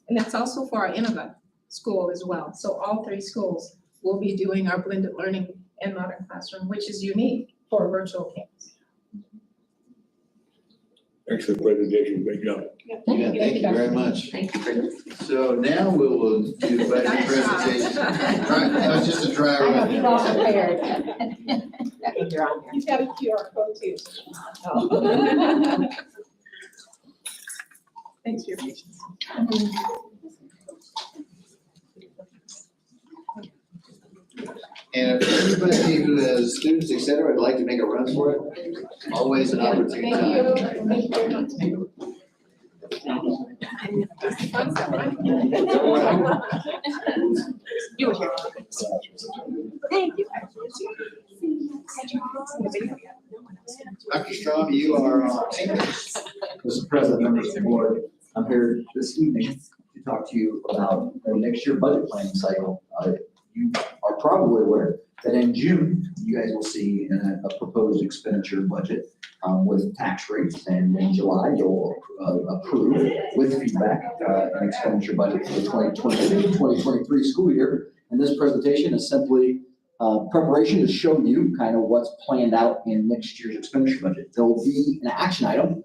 G: And that's also for our Innova school as well. So all 3 schools will be doing our blended learning and Modern Classroom, which is unique for a virtual campus.
C: Excellent presentation, great job.
A: Thank you very much.
K: Thank you for listening.
A: So now we will do the budget presentation. That was just a dry
K: I know,
A: run.
K: he's all prepared. You're on here.
G: He's got a QR code too. Thanks for your patience.
A: And if anybody who has students, et cetera, would like to make a run for it, always an opportunity.
G: Thank you. Thank you very much.
K: You were here. Thank you.
A: Dr. Strom, you are on.
P: Mr. President, members of the board, I'm here this evening to talk to you about the next year budget planning cycle. You are probably aware that in June, you guys will see a proposed expenditure budget with tax rates, and in July, you'll approve with feedback an expenditure budget for the 2022-2023 school year. And this presentation is simply preparation to show you kind of what's planned out in next year's expenditure budget. There will be an action item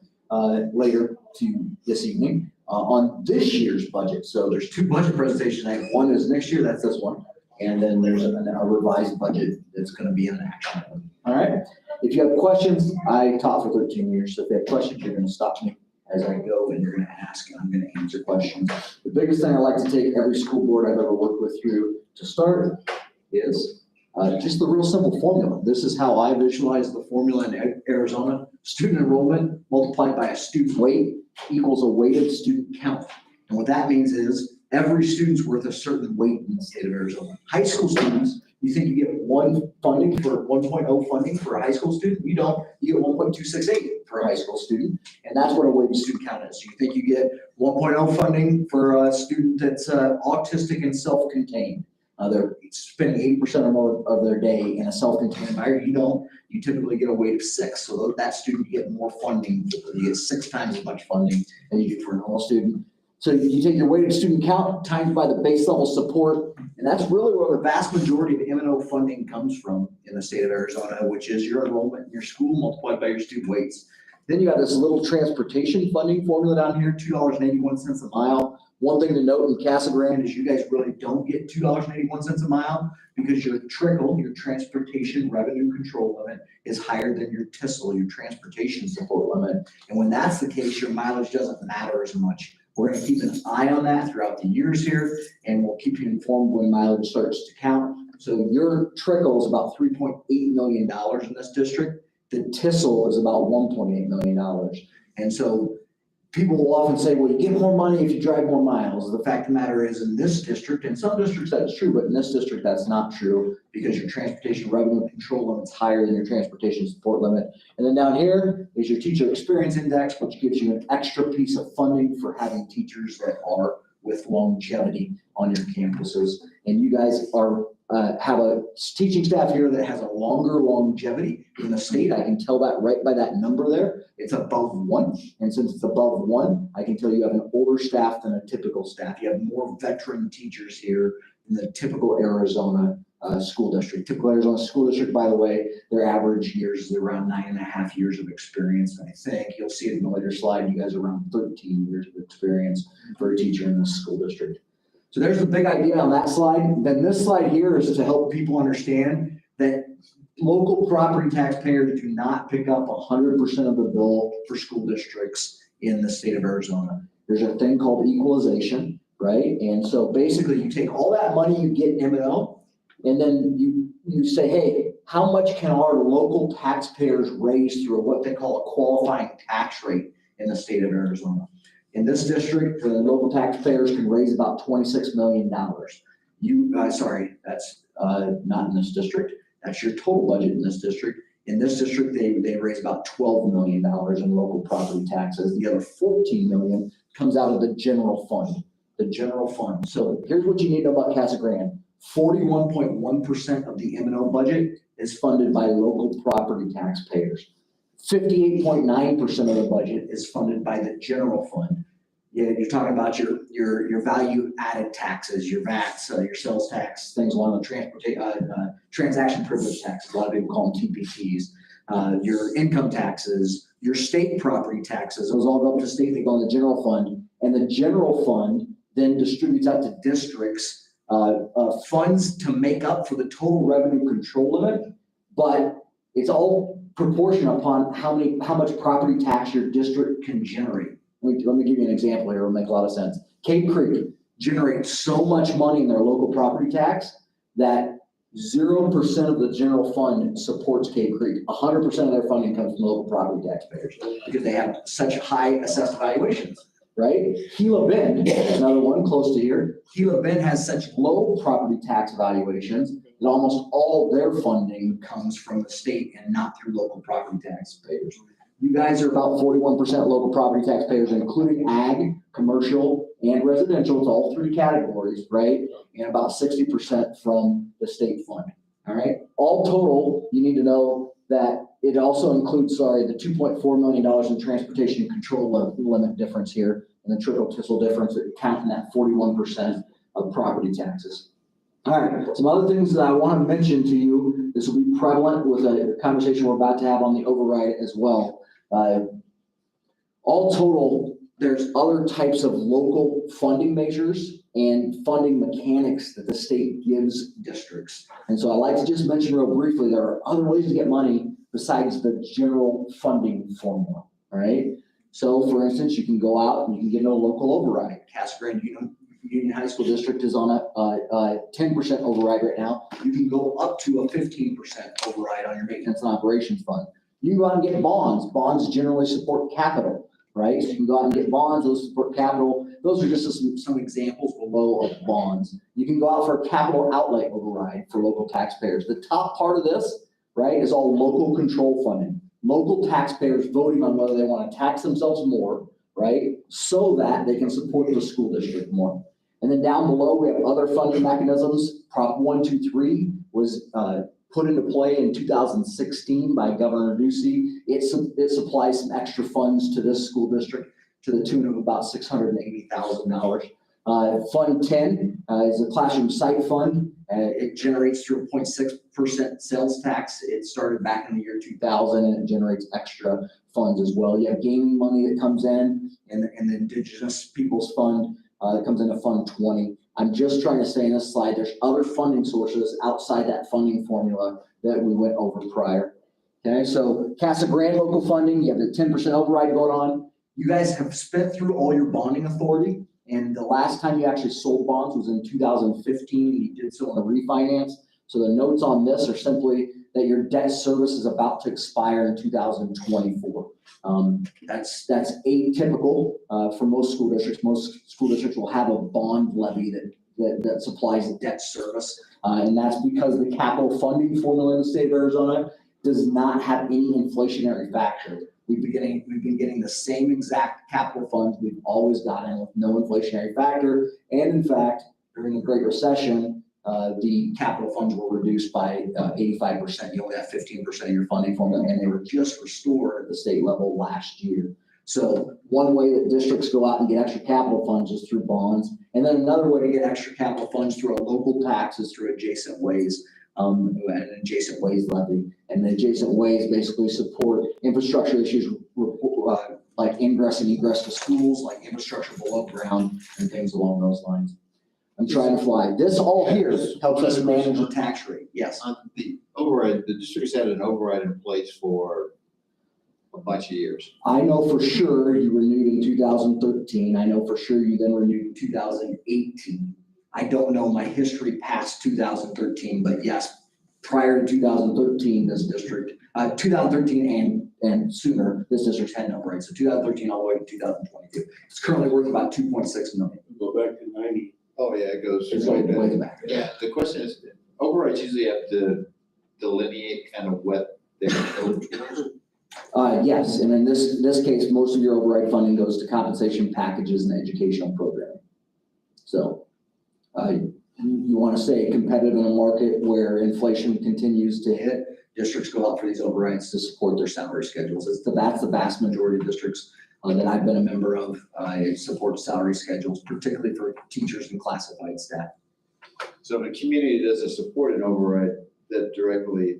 P: later to this evening on this year's budget. So there's two budget presentations tonight. One is next year, that's this one. And then there's a revised budget that's going to be an action item. All right. If you have questions, I taught for 13 years. So if you have questions, you're going to stop me as I go and you're going to ask and I'm going to answer questions. The biggest thing I like to take every school board I've ever worked with through to start is just the real simple formula. This is how I visualize the formula in Arizona. Student enrollment multiplied by a student weight equals a weighted student count. And what that means is every student's worth a certain weight in the state of Arizona. High school students, you think you get 1.0 funding for a high school student? You don't. You get 1.268 for a high school student. And that's what a weighted student count is. You think you get 1.0 funding for a student that's autistic and self-contained. They're spending 80% or more of their day in a self-contained environment. You don't. You typically get a weight of 6. So that student, you get more funding. You get 6 times as much funding than you do for a normal student. So you take your weighted student count times by the base level support, and that's really where the vast majority of M&O funding comes from in the state of Arizona, which is your enrollment in your school multiplied by your student weights. Then you have this little transportation funding formula down here, $2.81 a mile. One thing to note in Casa Grande is you guys really don't get $2.81 a mile because your trickle, your transportation revenue control limit, is higher than your TISL, your transportation support limit. And when that's the case, your mileage doesn't matter as much. We're going to keep an eye on that throughout the years here, and we'll keep you informed when mileage starts to count. So your trickle is about $3.8 million in this district. The TISL is about $1.8 million. And so people will often say, well, you get more money if you drive more miles. The fact of the matter is in this district, in some districts that's true, but in this district that's not true because your transportation revenue control limit's higher than your transportation support limit. And then down here is your teacher experience index, which gives you an extra piece of funding for having teachers that are with longevity on your campuses. And you guys are have a teaching staff here that has a longer longevity in the state. I can tell that right by that number there. It's above 1. And since it's above 1, I can tell you have an older staff than a typical staff. You have more veteran teachers here than the typical Arizona school district. Typical Arizona school district, by the way, their average years is around 9.5 years of experience. And I think you'll see it in the later slide, you guys are around 13 years of experience for a teacher in this school district. So there's the big idea on that slide. Then this slide here is to help people understand that local property taxpayers do not pick up 100% of the bill for school districts in the state of Arizona. There's a thing called equalization, right? And so basically you take all that money you get in M&O and then you say, hey, how much can our local taxpayers raise through what they call a qualifying tax rate in the state of Arizona? In this district, the local taxpayers can raise about $26 million. That's not in this district. That's your total budget in this district. In this district, they raise about $12 million in local property taxes. The other $14 million comes out of the general fund. The general fund. So here's what you need to know about Casa Grande. 41.1% of the M&O budget is funded by local property taxpayers. 58.9% of the budget is funded by the general fund. Yeah, you're talking about your value added taxes, your VATs, your sales tax, things along the transaction privilege taxes. A lot of people call them TPTs. Your income taxes, your state property taxes, those all go up to state, they go in the general fund. And the general fund then distributes out to districts funds to make up for the total revenue control limit, but it's all proportional upon how much property tax your district can generate. Let me give you an example here. It'll make a lot of sense. Cape Creek generates so much money in their local property tax that 0% of the general fund supports Cape Creek. 100% of their funding comes from local property taxpayers because they have such high assessed valuations, right? Gila Bend, another one close to here. Gila Bend has such low property tax valuations that almost all their funding comes from the state and not through local property taxpayers. You guys are about 41% local property taxpayers, including ag, commercial, and residential. It's all three categories, right? And about 60% from the state fund. All right. All total, you need to know that it also includes, the $2.4 million in transportation control limit difference here, and the trickle tissel difference that counting that 41% of property taxes. All right, some other things that I want to mention to you, this will be prevalent with a conversation we're about to have on the override as well. All total, there's other types of local funding measures and funding mechanics that the state gives districts. And so I like to just mention real briefly, there are other ways to get money besides the general funding formula, all right? So for instance, you can go out and you can get a local override. Casa Grande Union High School District is on a 10% override right now. You can go up to a 15% override on your maintenance and operations fund. You can go out and get bonds. Bonds generally support capital, right? So you can go out and get bonds, those support capital. Those are just some examples below of bonds. You can go out for a capital outlay override for local taxpayers. The top part of this, right, is all local control funding. Local taxpayers voting on whether they want to tax themselves more, right, so that they can support the school district more. And then down below, we have other funding mechanisms. Prop 123 was put into play in 2016 by Governor Ducey. It supplies some extra funds to this school district to the tune of about $680,000. Fund 10 is a classroom site fund. It generates through a 0.6% sales tax. It started back in the year 2000, and it generates extra funds as well. You have gaming money that comes in, and the Indigenous Peoples Fund that comes into Fund 20. I'm just trying to say in this slide, there's other funding sources outside that funding formula that we went over prior. Okay, so Casa Grande local funding, you have the 10% override going on. You guys have spent through all your bonding authority, and the last time you actually sold bonds was in 2015, and you did so on a refinance. So the notes on this are simply that your debt service is about to expire in 2024. That's atypical for most school districts. Most school districts will have a bond levy that supplies debt service, and that's because the capital funding formula in the state of Arizona does not have any inflationary factor. We've been getting the same exact capital funds we've always gotten with no inflationary factor. And in fact, during the Great Recession, the capital funds were reduced by 85%. You only have 15% of your funding formula, and they were just restored at the state level last year. So one way that districts go out and get extra capital funds is through bonds. And then another way to get extra capital funds through a local tax is through adjacent ways. An adjacent ways levy. And the adjacent ways basically support infrastructure issues like ingress and egress to schools, like infrastructure below ground and things along those lines. I'm trying to fly. This all here helps us manage the tax rate. Yes.
A: On the override, the district's had an override in place for a bunch of years.
P: I know for sure you renewed in 2013. I know for sure you then renewed in 2018. I don't know my history past 2013, but yes, prior to 2013, this district, 2013 and sooner, this district had an override. So 2013 all the way to 2022. It's currently worth about 2.6 million.
C: Go back to 90.
A: Oh, yeah, it goes
P: It's
A: way
P: way
A: back.
P: back.
A: Yeah, the question is, overrides usually have to delineate kind of what they're going towards.
P: Yes, and in this case, most of your override funding goes to compensation packages and educational programming. So you want to stay competitive in a market where inflation continues to hit, districts go out for these overrides to support their salary schedules. That's the vast majority of districts that I've been a member of. I support salary schedules, particularly for teachers and classified staff.
A: So if a community doesn't support an override that directly.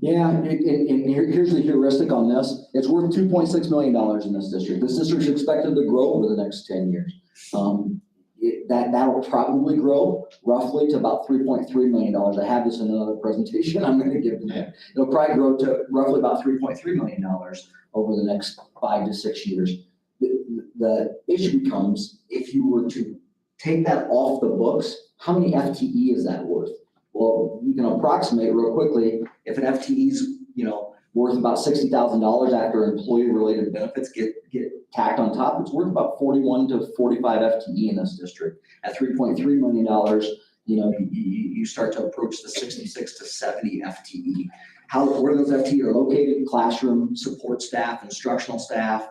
P: Yeah, and here's the heuristic on this. It's worth $2.6 million in this district. This district is expected to grow over the next 10 years. That'll probably grow roughly to about $3.3 million. I have this in another presentation I'm going to give tonight. It'll probably grow to roughly about $3.3 million over the next 5 to 6 years. The issue becomes, if you were to take that off the books, how many FTE is that worth? Well, you can approximate real quickly. If an FTE is, worth about $60,000 after employee-related benefits get tacked on top, it's worth about 41 to 45 FTE in this district. At $3.3 million, you start to approach the 66 to 70 FTE. Where those FTE are located, classroom, support staff, instructional staff,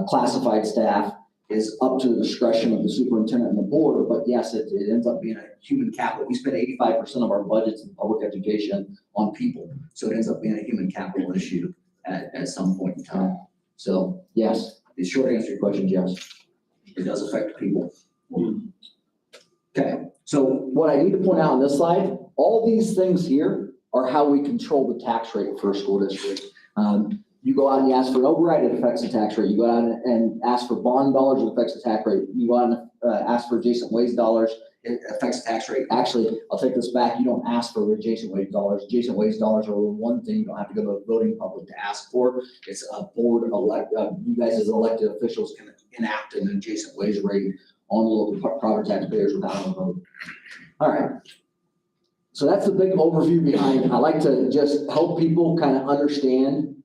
P: classified staff, is up to the discretion of the superintendent and the board, but yes, it ends up being a human capital. We spend 85% of our budgets in public education on people, so it ends up being a human capital issue at some point in time. So yes, the short answer to your question, yes, it does affect people. Okay, so what I need to point out on this slide, all these things here are how we control the tax rate for a school district. You go out and you ask for an override, it affects the tax rate. You go out and ask for bond dollars, it affects the tax rate. You go out and ask for adjacent wage dollars, it affects the tax rate. Actually, I'll take this back. You don't ask for adjacent wage dollars. Adjacent wage dollars are one thing you don't have to go to the voting public to ask for. It's a board you guys as elected officials can enact an adjacent wage rate on local property taxpayers without a vote. All right. So that's the big overview behind. I like to just help people kind of understand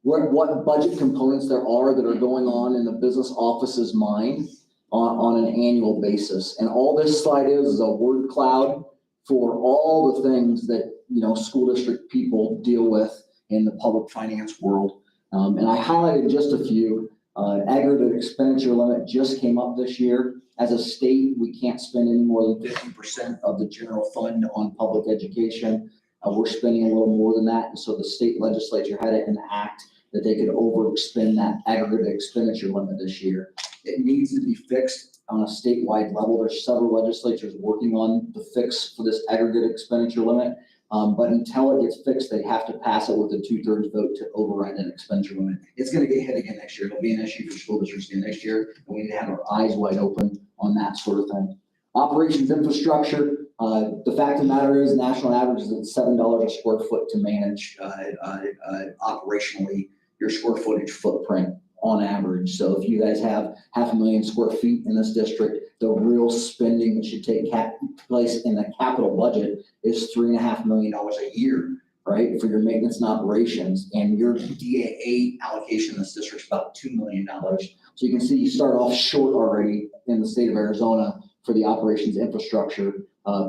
P: what budget components there are that are going on in the business office's mind on an annual basis. And all this slide is a word cloud for all the things that, school district people deal with in the public finance world. And I highlighted just a few. Aggregate expenditure limit just came up this year. As a state, we can't spend any more than 50% of the general fund on public education. We're spending a little more than that. And so the state legislature had it enact that they could overexpend that aggregate expenditure limit this year. It needs to be fixed on a statewide level. There's several legislatures working on the fix for this aggregate expenditure limit. But until it gets fixed, they have to pass it with a 2/3 vote to override that expenditure limit. It's going to get hit again next year. It'll be an issue for school districts again next year, and we need to have our eyes wide open on that sort of thing. Operations infrastructure. The fact of the matter is, national average is at $7 a square foot to manage operationally your square footage footprint on average. So if you guys have 500,000 square feet in this district, the real spending that should take place in the capital budget is $3.5 million a year, right, for your maintenance and operations. And your DAA allocation in this district is about $2 million. So you can see you start off short already in the state of Arizona for the operations infrastructure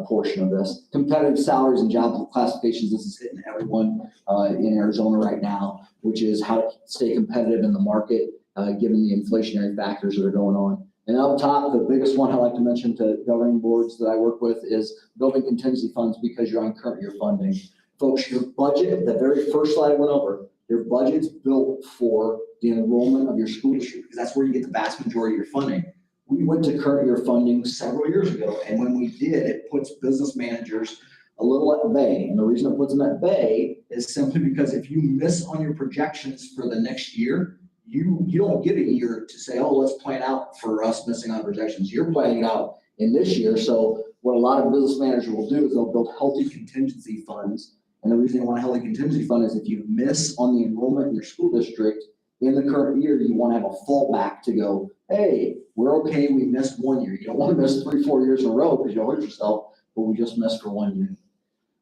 P: portion of this. Competitive salaries and job classifications, this is hitting everyone in Arizona right now, which is how to stay competitive in the market given the inflationary factors that are going on. And up top, the biggest one I like to mention to governing boards that I work with is building contingency funds because you're on current year funding. Folks, your budget, the very first slide I went over, your budget's built for the enrollment of your school district because that's where you get the vast majority of your funding. We went to current year funding several years ago, and when we did, it puts business managers a little at bay. And the reason it puts them at bay is simply because if you miss on your projections for the next year, you don't get a year to say, oh, let's plan out for us missing on projections. You're planning it out in this year. So what a lot of business managers will do is they'll build healthy contingency funds. And the reason they want a healthy contingency fund is if you miss on the enrollment in your school district in the current year, you want to have a fallback to go, hey, we're okay, we missed 1 year. You don't want to miss 3-4 years in a row because you'll hurt yourself, but we just missed for 1 year.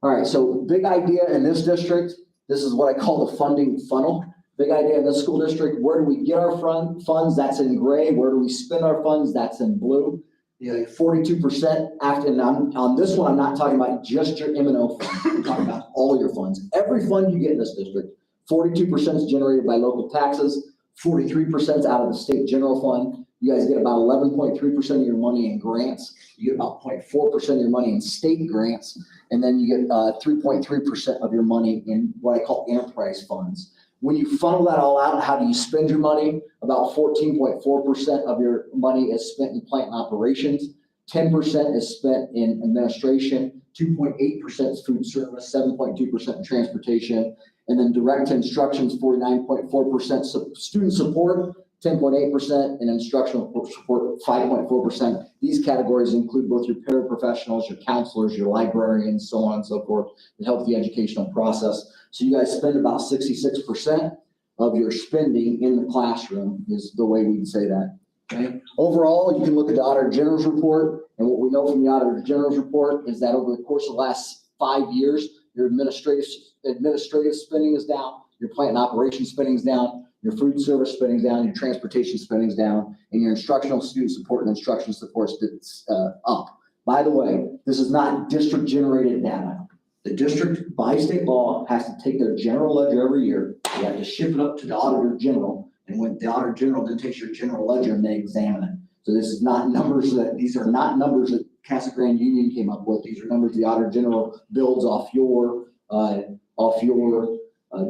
P: All right, so big idea in this district, this is what I call the funding funnel. Big idea in this school district, where do we get our funds? That's in gray. Where do we spend our funds? That's in blue. 42% after, and on this one, I'm not talking about just your M&O fund. I'm talking about all your funds. Every fund you get in this district, 42% is generated by local taxes, 43% is out of the state general fund. You guys get about 11.3% of your money in grants. You get about 0.4% of your money in state grants. And then you get 3.3% of your money in what I call enterprise funds. When you funnel that all out, how do you spend your money? About 14.4% of your money is spent in plant and operations. 10% is spent in administration. 2.8% is food service. 7.2% in transportation. And then direct instructions, 49.4%. Student support, 10.8%, and instructional support, 5.4%. These categories include both your paraprofessionals, your counselors, your librarians, so on and so forth, that help the educational process. So you guys spend about 66% of your spending in the classroom is the way we'd say that. Okay. Overall, you can look at the Auditor General's report, and what we know from the Auditor General's report is that over the course of the last 5 years, your administrative spending is down, your plant and operations spending is down, your food service spending is down, your transportation spending is down, and your instructional student support and instructional support is up. By the way, this is not district generated data. The district, by state law, has to take their general ledger every year. They have to ship it up to the auditor general. And when the auditor general then takes your general ledger and they examine it. So this is not numbers these are not numbers that Casa Grande Union came up with. These are numbers the auditor general builds off your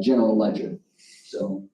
P: general ledger. So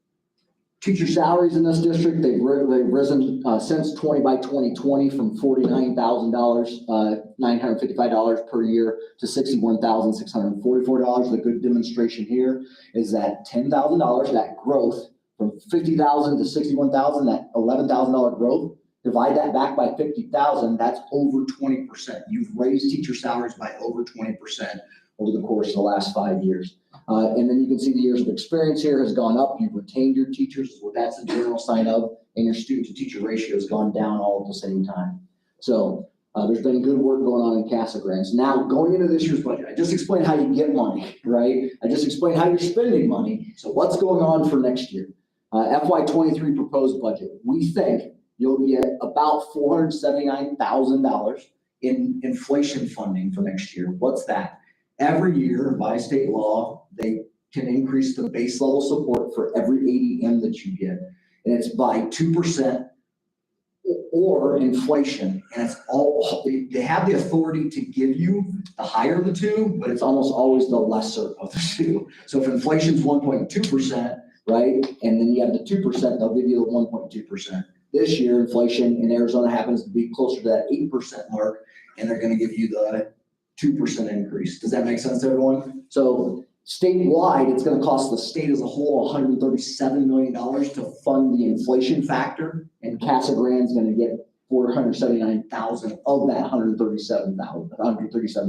P: teacher salaries in this district, they've risen since 2020 from $49,000, $955 per year to $61,644. The good demonstration here is that $10,000, that growth from $50,000 to $61,000, that $11,000 growth, divide that back by 50,000, that's over 20%. You've raised teacher salaries by over 20% over the course of the last 5 years. And then you can see the years of experience here has gone up. You've retained your teachers, well, that's the general sign of, and your student to teacher ratio has gone down all at the same time. So there's been good work going on in Casa Grande. Now, going into this year's budget, I just explained how you get money, right? I just explained how you're spending money. So what's going on for next year? FY23 proposed budget. We think you'll get about $479,000 in inflation funding for next year. What's that? Every year by state law, they can increase the base level support for every ADM that you get. And it's by 2% or inflation. And it's all, they have the authority to give you the higher of the two, but it's almost always the lesser of the two. So if inflation's 1.2%, right? And then you have the 2%, they'll give you the 1.2%. This year, inflation in Arizona happens to be closer to that 8% mark, and they're going to give you the 2% increase. Does that make sense to everyone? So statewide, it's going to cost the state as a whole $137 million to fund the inflation factor, and Casa Grande is going to get $479,000 of that $137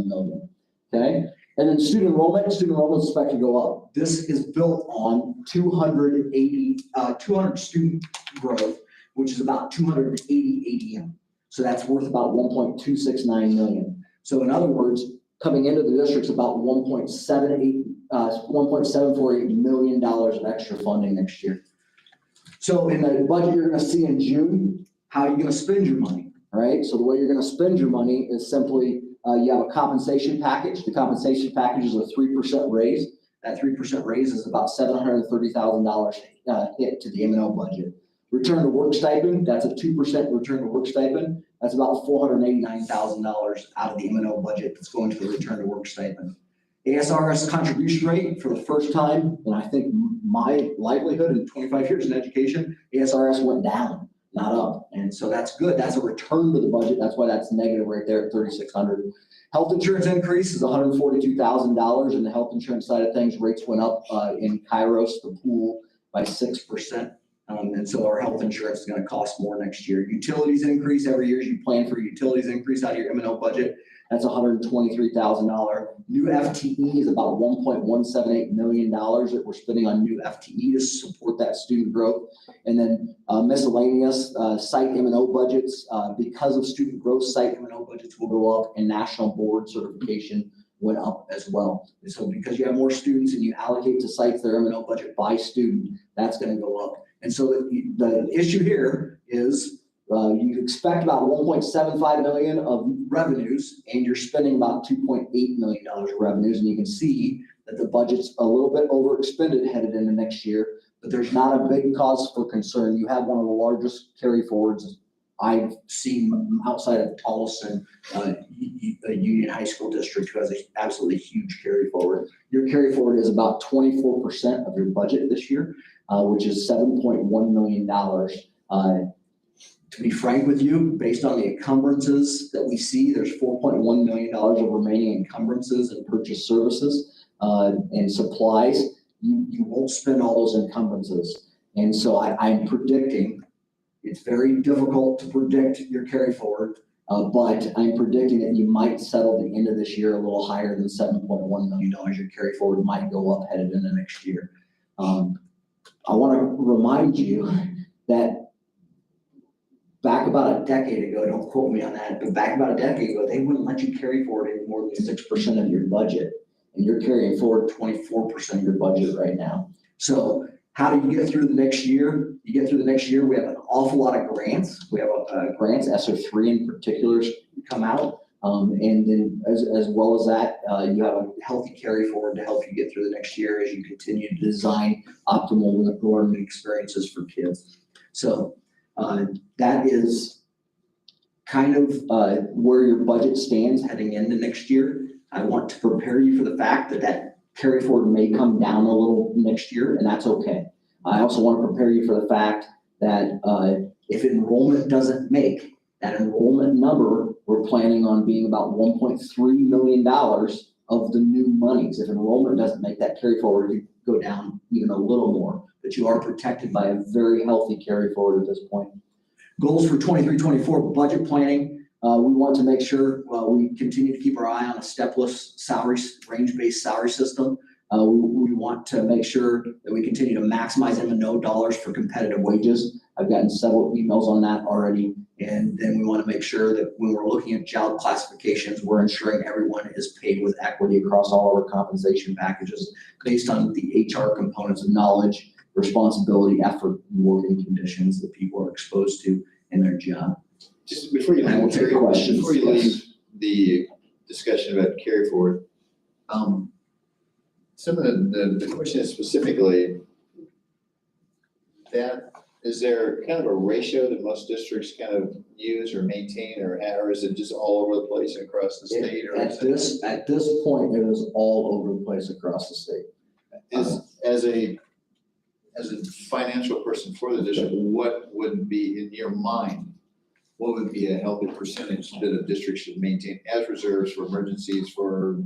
P: million. Okay, and then student enrollment is expected to go up. This is built on 200 student growth, which is about 280 ADM. So that's worth about $1.269 million. So in other words, coming into the district's about $1.748 million of extra funding next year. So in the budget you're going to see in June, how are you going to spend your money, right? So the way you're going to spend your money is simply you have a compensation package. The compensation package is a 3% raise. That 3% raise is about $730,000 hit to the M&O budget. Return to work stipend, that's a 2% return to work stipend. That's about $489,000 out of the M&O budget that's going to the return to work stipend. ASRS contribution rate for the first time, and I think my livelihood in 25 years in education, ASRS went down, not up. And so that's good. That's a return to the budget. That's why that's negative right there at $3,600. Health insurance increase is $142,000. And the health insurance side of things, rates went up in Kairos, the pool, by 6%. And so our health insurance is going to cost more next year. Utilities increase every year. You plan for utilities increase out of your M&O budget. That's $123,000. New FTE is about $1.178 million that we're spending on new FTE to support that student growth. And then miscellaneous site M&O budgets, because of student growth, site M&O budgets will go up, and national board certification went up as well. And so because you have more students and you allocate to sites their M&O budget by student, that's going to go up. And so the issue here is you expect about $1.75 million of revenues, and you're spending about $2.8 million of revenues. And you can see that the budget's a little bit overexpended headed into next year, but there's not a big cause for concern. You have one of the largest carry forwards I've seen outside of Tolleson, a Union High School district, who has an absolutely huge carry forward. Your carry forward is about 24% of your budget this year, which is $7.1 million. To be frank with you, based on the encumbrances that we see, there's $4.1 million of remaining encumbrances and purchase services and supplies. You won't spend all those encumbrances. And so I'm predicting, it's very difficult to predict your carry forward, but I'm predicting that you might settle the end of this year a little higher than $7.1 million. Your carry forward might go up headed into next year. I want to remind you that back about a decade ago, don't quote me on that, but back about a decade ago, they wouldn't let you carry forward any more than 6% of your budget. And you're carrying forward 24% of your budget right now. So how do you get through the next year? You get through the next year, we have an awful lot of grants. We have grants, ESSER 3 in particular, come out. And then as well as that, you have a healthy carry forward to help you get through the next year as you continue to design optimal learning experiences for kids. So that is kind of where your budget stands heading into next year. I want to prepare you for the fact that that carry forward may come down a little next year, and that's okay. I also want to prepare you for the fact that if enrollment doesn't make that enrollment number, we're planning on being about $1.3 million of the new monies. If enrollment doesn't make that carry forward, you go down even a little more, but you are protected by a very healthy carry forward at this point. Goals for 23-24 budget planning. We want to make sure we continue to keep our eye on a stepless salaries, range-based salary system. We want to make sure that we continue to maximize M&O dollars for competitive wages. I've gotten several emails on that already. And then we want to make sure that when we're looking at job classifications, we're ensuring everyone is paid with equity across all of our compensation packages based on the HR components of knowledge, responsibility, effort, and working conditions that people are exposed to in their job.
A: Just before you
P: I will take questions.
A: Before you leave the discussion about carry forward, some of the questions specifically, that is there kind of a ratio that most districts kind of use or maintain, or is it just all over the place across the state? Or
P: At this point, it is all over the place across the state.
A: As a financial person for the district, what would be in your mind, what would be a healthy percentage that a district should maintain as reserves for emergencies, for,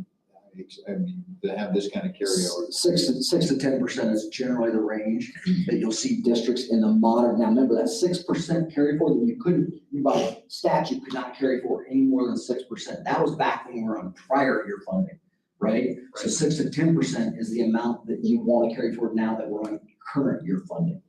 A: I mean, to have this kind of carryover?
P: 6 to 10% is generally the range that you'll see districts in the modern. Now, remember that 6% carry forward that you by statute could not carry forward any more than 6%. That was back when we were on prior year funding, right? So 6 to 10% is the amount that you want to carry forward now that we're on current year funding.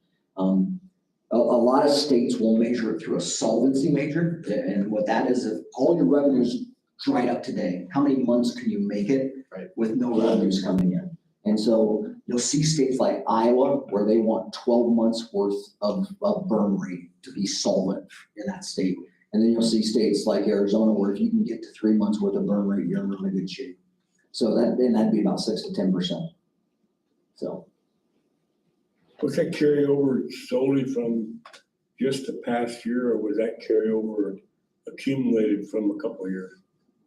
P: A lot of states will measure it through a solvency measure, and what that is, if all your revenues dried up today, how many months can you make it with no revenues coming in? And so you'll see states like Iowa where they want 12 months worth of burn rate to be solvent in that state. And then you'll see states like Arizona where if you can get to 3 months worth of burn rate, you're in really good shape. So that'd be about 6 to 10%. So.
C: Was that carryover solely from just the past year, or was that carryover accumulated from a couple of years?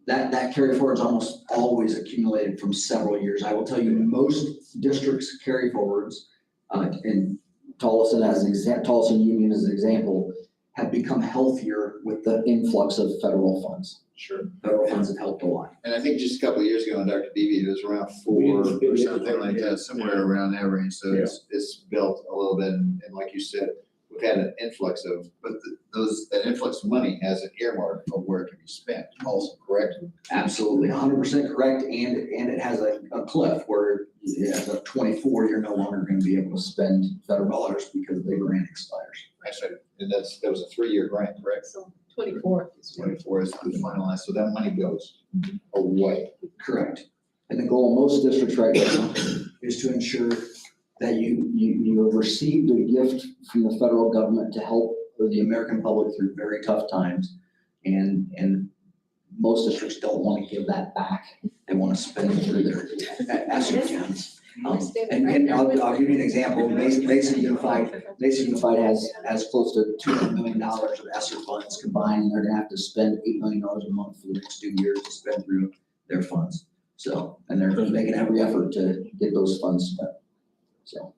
P: That carry forward is almost always accumulated from several years. I will tell you, most districts carry forwards, and Tolleson Union as an example, have become healthier with the influx of federal funds.
A: Sure.
P: Federal funds have helped a lot.
A: And I think just a couple of years ago on Dr. Beebe, it was around 4 or something like that, somewhere around that range. So it's built a little bit, and like you said, we've had an influx of, but that influx of money has an earmark of where it can be spent. Also correct?
P: Absolutely, 100% correct, and it has a cliff where as of 24, you're no longer going to be able to spend federal dollars because the grant expires.
A: That's right, and that was a 3-year grant, correct?
D: So 24.
A: 24 is finalized, so that money goes away.
P: Correct. And the goal of most districts right now is to ensure that you have received a gift from the federal government to help the American public through very tough times. And most districts don't want to give that back. They want to spend it through their ESSER funds. And I'll give you an example. Mason Unified has close to $200 million of ESSER funds combined, and they're going to have to spend $8 million a month for the next 2 years to spend through their funds. So, and they're making every effort to get those funds spent. So.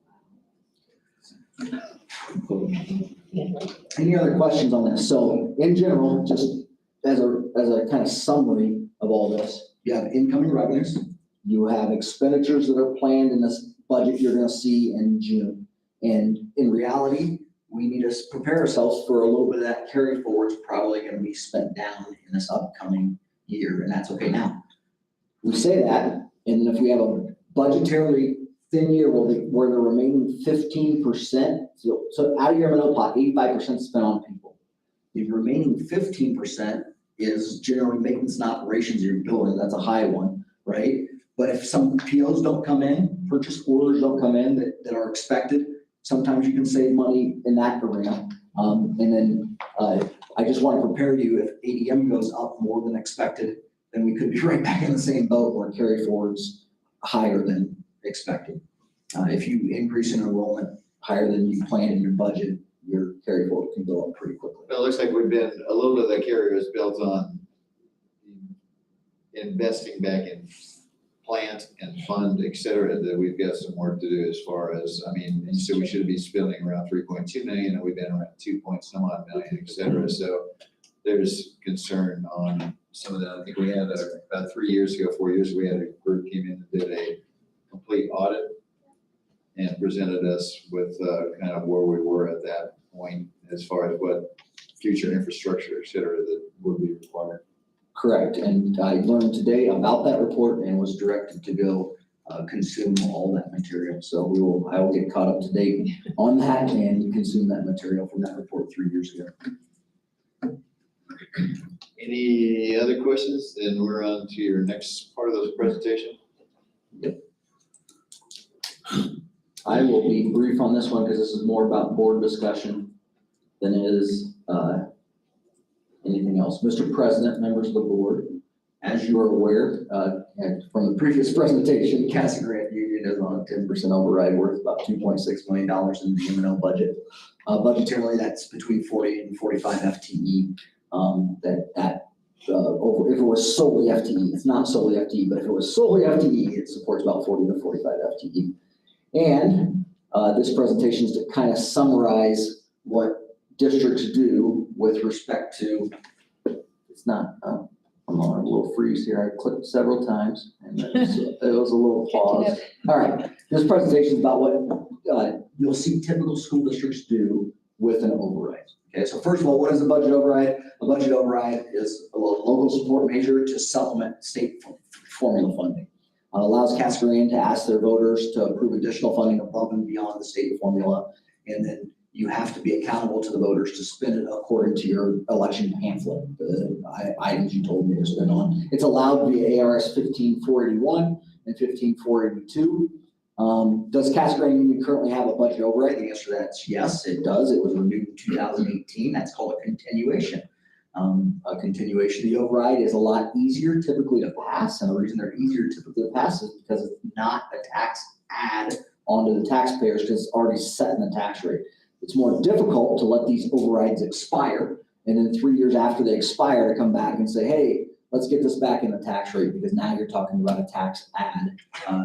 P: Any other questions on this? So in general, just as a kind of summary of all this, you have incoming revenues, you have expenditures that are planned in this budget you're going to see in June. And in reality, we need to prepare ourselves for a little bit of that carry forward is probably going to be spent down in this upcoming year, and that's okay. Now, we say that, and then if we have a budgetarily thin year where the remaining 15%, so out of your M&O pot, 85% spent on people. The remaining 15% is generally maintenance and operations of your building. That's a high one, right? But if some POs don't come in, purchase orders don't come in that are expected, sometimes you can save money in that arena. And then I just want to prepare you, if ADM goes up more than expected, then we could be right back in the same boat where carry forwards higher than expected. If you increase in enrollment higher than you planned in your budget, your carry forward can go up pretty quickly.
A: It looks like we've been, a little bit of the carry is built on investing back in plant and fund, et cetera, that we've got some work to do as far as, I mean, you said we should be spending around 3.2 million, and we've been around 2 point some odd million, et cetera. So there's concern on some of that. I think we had about 4 years ago, we had a group came in and did a complete audit and presented us with kind of where we were at that point as far as what future infrastructure, et cetera, that would be required.
P: Correct, and I learned today about that report and was directed to go consume all that material. So I will get caught up to date on that and consume that material from that report 3 years ago.
A: Any other questions? Then we're on to your next part of the presentation.
P: Yep. I will be brief on this one because this is more about board discussion than it is anything else. Mr. President, members of the board, as you are aware, and from the previous presentation, Casa Grande Union is on a 10% override worth about $2.6 million in the M&O budget. Budgetarily, that's between 40 and 45 FTE. If it was solely FTE, it's not solely FTE, but if it was solely FTE, it supports about 40 to 45 FTE. And this presentation is to kind of summarize what districts do with respect to, it's not, I'm on a little freeze here. I clicked several times and it was a little pause. All right, this presentation is about what you'll see typical school districts do with an override. Okay, so first of all, what is a budget override? A budget override is a local support measure to supplement state formula funding. It allows Casa Grande to ask their voters to approve additional funding above and beyond the state formula, and then you have to be accountable to the voters to spend it according to your election pamphlet, the items you told me to spend on. It's allowed via ARS 15481 and 15482. Does Casa Grande Union currently have a budget override? The answer to that is yes, it does. It was renewed in 2018. That's called a continuation. A continuation of the override is a lot easier typically to pass, and the reason they're easier typically to pass is because it's not a tax add onto the taxpayers because it's already set in the tax rate. It's more difficult to let these overrides expire, and then 3 years after they expire to come back and say, hey, let's get this back in the tax rate, because now you're talking about a tax add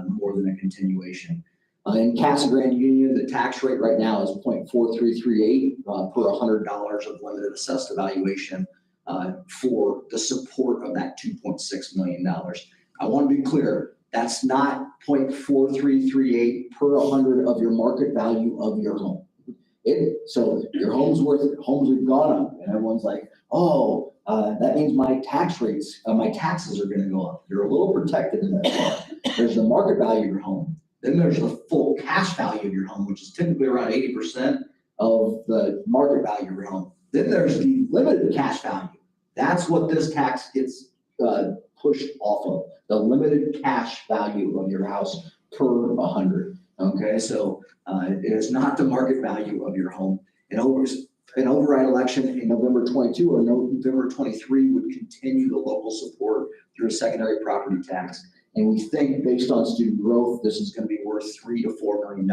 P: more than a continuation. In Casa Grande Union, the tax rate right now is 0.4338 per $100 of limited assessed evaluation for the support of that $2.6 million. I want to be clear, that's not 0.4338 per 100 of your market value of your home. So your homes have gone up, and everyone's like, oh, that means my tax rates, my taxes are going to go up. You're a little protected in that. There's the market value of your home. Then there's the full cash value of your home, which is typically around 80% of the market value of your home. Then there's the limited cash value. That's what this tax gets pushed off of, the limited cash value of your house per 100. Okay, so it is not the market value of your home. An override election in November 22 or November 23 would continue the local support through a secondary property tax. And we think based on student growth, this is going to be worth $3 to $4 million.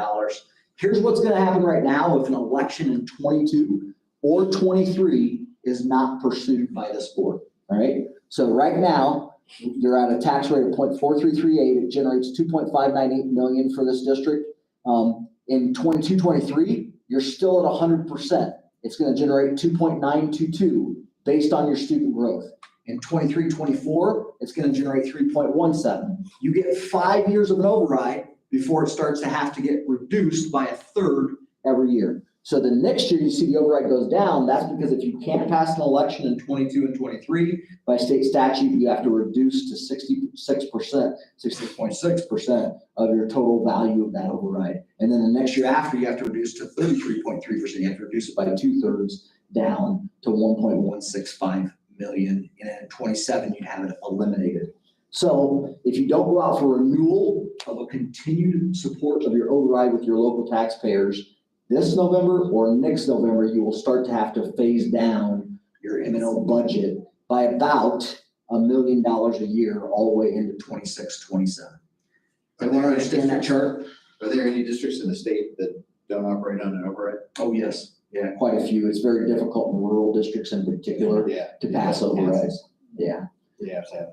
P: Here's what's going to happen right now if an election in 22 or 23 is not pursued by this board. All right. So right now, you're at a tax rate of 0.4338. It generates $2.598 million for this district. In 22-23, you're still at 100%. It's going to generate 2.922 based on your student growth. In 23-24, it's going to generate 3.17. You get 5 years of an override before it starts to have to get reduced by a third every year. So the next year you see the override goes down, that's because if you can't pass an election in 22 and 23, by state statute, you have to reduce to 66.6% of your total value of that override. And then the next year after, you have to reduce to 33.3%. You have to reduce it by 2/3 down to 1.165 million. And in 27, you'd have it eliminated. So if you don't go out for renewal of a continued support of your override with your local taxpayers, this November or next November, you will start to have to phase down your M&O budget by about $1 million a year all the way into 26, 27. Everyone understand that chart?
A: Are there any districts in the state that don't operate on an override?
P: Oh, yes. Yeah, quite a few. It's very difficult in rural districts in particular
A: Yeah.
P: to pass overrides. Yeah.
A: You have to have.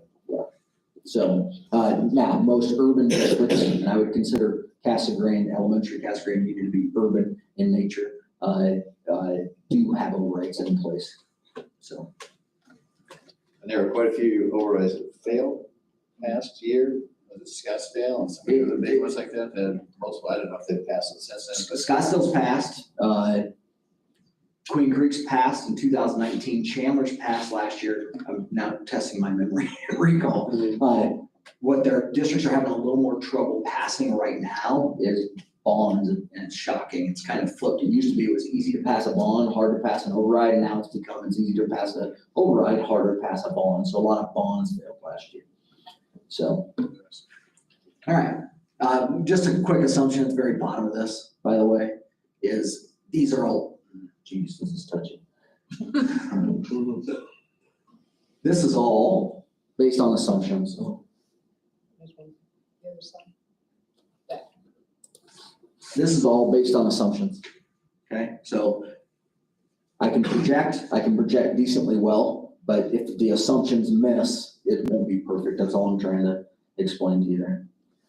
P: So, now, most urban districts, and I would consider Casa Grande, elementary Casa Grande needed to be urban in nature, do have overrides in place. So,
A: And there are quite a few overrides that failed past year, Scottsdale and some of the big ones like that, and most, I don't know if they've passed it since then.
P: Scottsdale's passed, Queen Creek's passed in 2019, Chandler's passed last year. I'm now testing my memory recall. What their districts are having a little more trouble passing right now is bonds, and it's shocking. It's kind of flipped. It used to be it was easy to pass a bond, hard to pass an override, and now it's become it's easier to pass an override, harder to pass a bond. So a lot of bonds failed last year. So, all right. Just a quick assumption at the very bottom of this, by the way, is these are all, geez, this is touching. This is all based on assumptions. This is all based on assumptions. Okay, so I can project decently well, but if the assumptions miss, it won't be perfect. That's all I'm trying to explain to you there.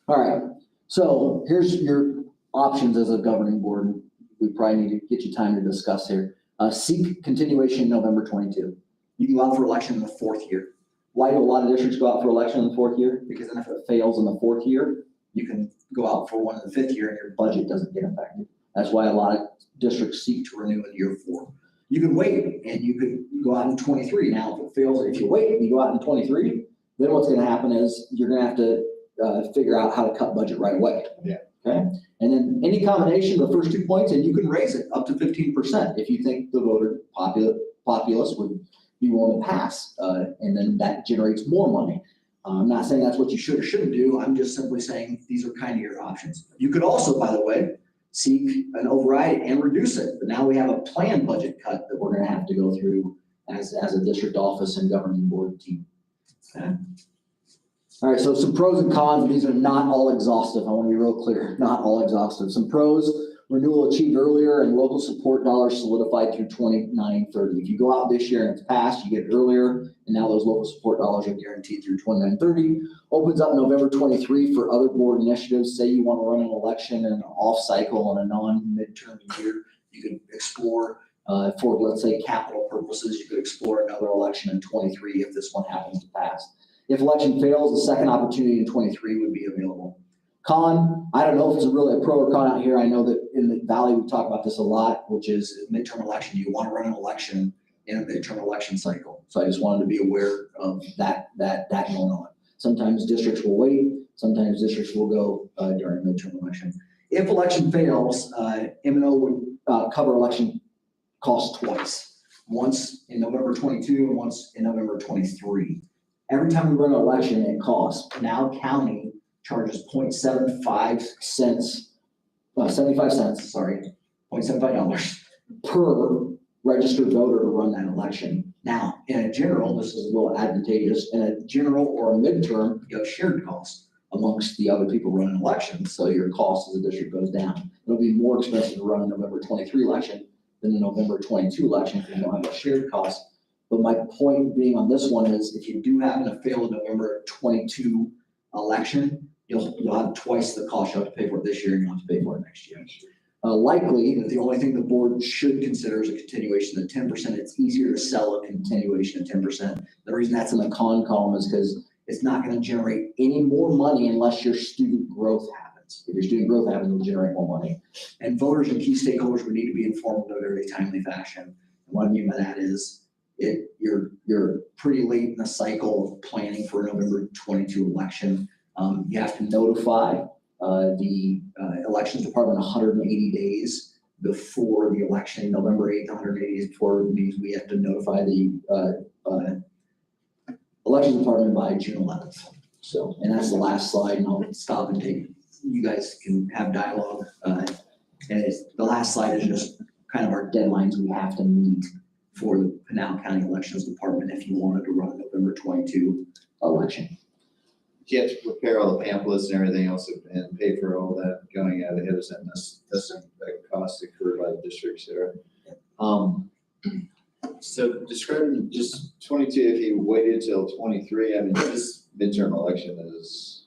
P: All right, so here's your options as a governing board. We probably need to get you time to discuss here. Seek continuation November 22. You can go out for election in the 4th year. Why do a lot of districts go out for election in the 4th year? Because then if it fails in the 4th year, you can go out for one in the 5th year and your budget doesn't get affected. That's why a lot of districts seek to renew in year 4. You can wait and you could go out in 23. Now, if it fails, if you wait and you go out in 23, then what's going to happen is you're going to have to figure out how to cut budget right away.
A: Yeah.
P: Okay. And then any combination of the first 2 points, and you can raise it up to 15% if you think the voter populace would be willing to pass, and then that generates more money. I'm not saying that's what you should or shouldn't do. I'm just simply saying these are kind of your options. You could also, by the way, seek an override and reduce it. But now we have a planned budget cut that we're going to have to go through as a district office and governing board team. Okay. All right, so some pros and cons. These are not all exhaustive. I want to be real clear, not all exhaustive. Some pros: renewal achieved earlier and local support dollars solidified through 29/30. If you go out this year and it's passed, you get it earlier, and now those local support dollars are guaranteed through 29/30. Opens up November 23 for other board initiatives. Say you want to run an election in an off cycle on a non-midterm year, you could explore for, let's say, capital purposes, you could explore another election in 23 if this one happens to pass. If election fails, the second opportunity in 23 would be available. Con, I don't know if it's really a pro or con out here. I know that in the Valley, we talk about this a lot, which is midterm election. You want to run an election in a midterm election cycle. So I just wanted to be aware of that going on. Sometimes districts will wait. Sometimes districts will go during midterm election. If election fails, M&O would cover election costs twice. Once in November 22 and once in November 23. Every time we run an election, it costs. Now county charges $0.75 per registered voter to run that election. Now, in a general, this is a little advantageous. In a general or a midterm, you have shared costs amongst the other people running elections. So your cost as a district goes down. It'll be more expensive to run a November 23 election than the November 22 election if you don't have a shared cost. But my point being on this one is if you do happen to fail the November 22 election, you'll have twice the cost you have to pay for it this year and you'll have to pay for it next year. Likely that the only thing the board should consider is a continuation of 10%. It's easier to sell a continuation of 10%. The reason that's in the con column is because it's not going to generate any more money unless your student growth happens. If your student growth happens, it'll generate more money. And voters and key stakeholders would need to be informed in a very timely fashion. And what I mean by that is you're pretty late in the cycle of planning for a November 22 election. You have to notify the elections department 180 days before the election. November 8th, 180 days before means we have to notify the election department by June 11th. So, and that's the last slide, and I'll stop and take, you guys can have dialogue. And the last slide is just kind of our deadlines we have to meet for the Pinal County Elections Department if you wanted to run a November 22 election.
A: You have to prepare all the pamphlets and everything else and pay for all that going out ahead of time. That's a cost incurred by the districts there. So describing just 22, if you waited till 23, I mean, this midterm election is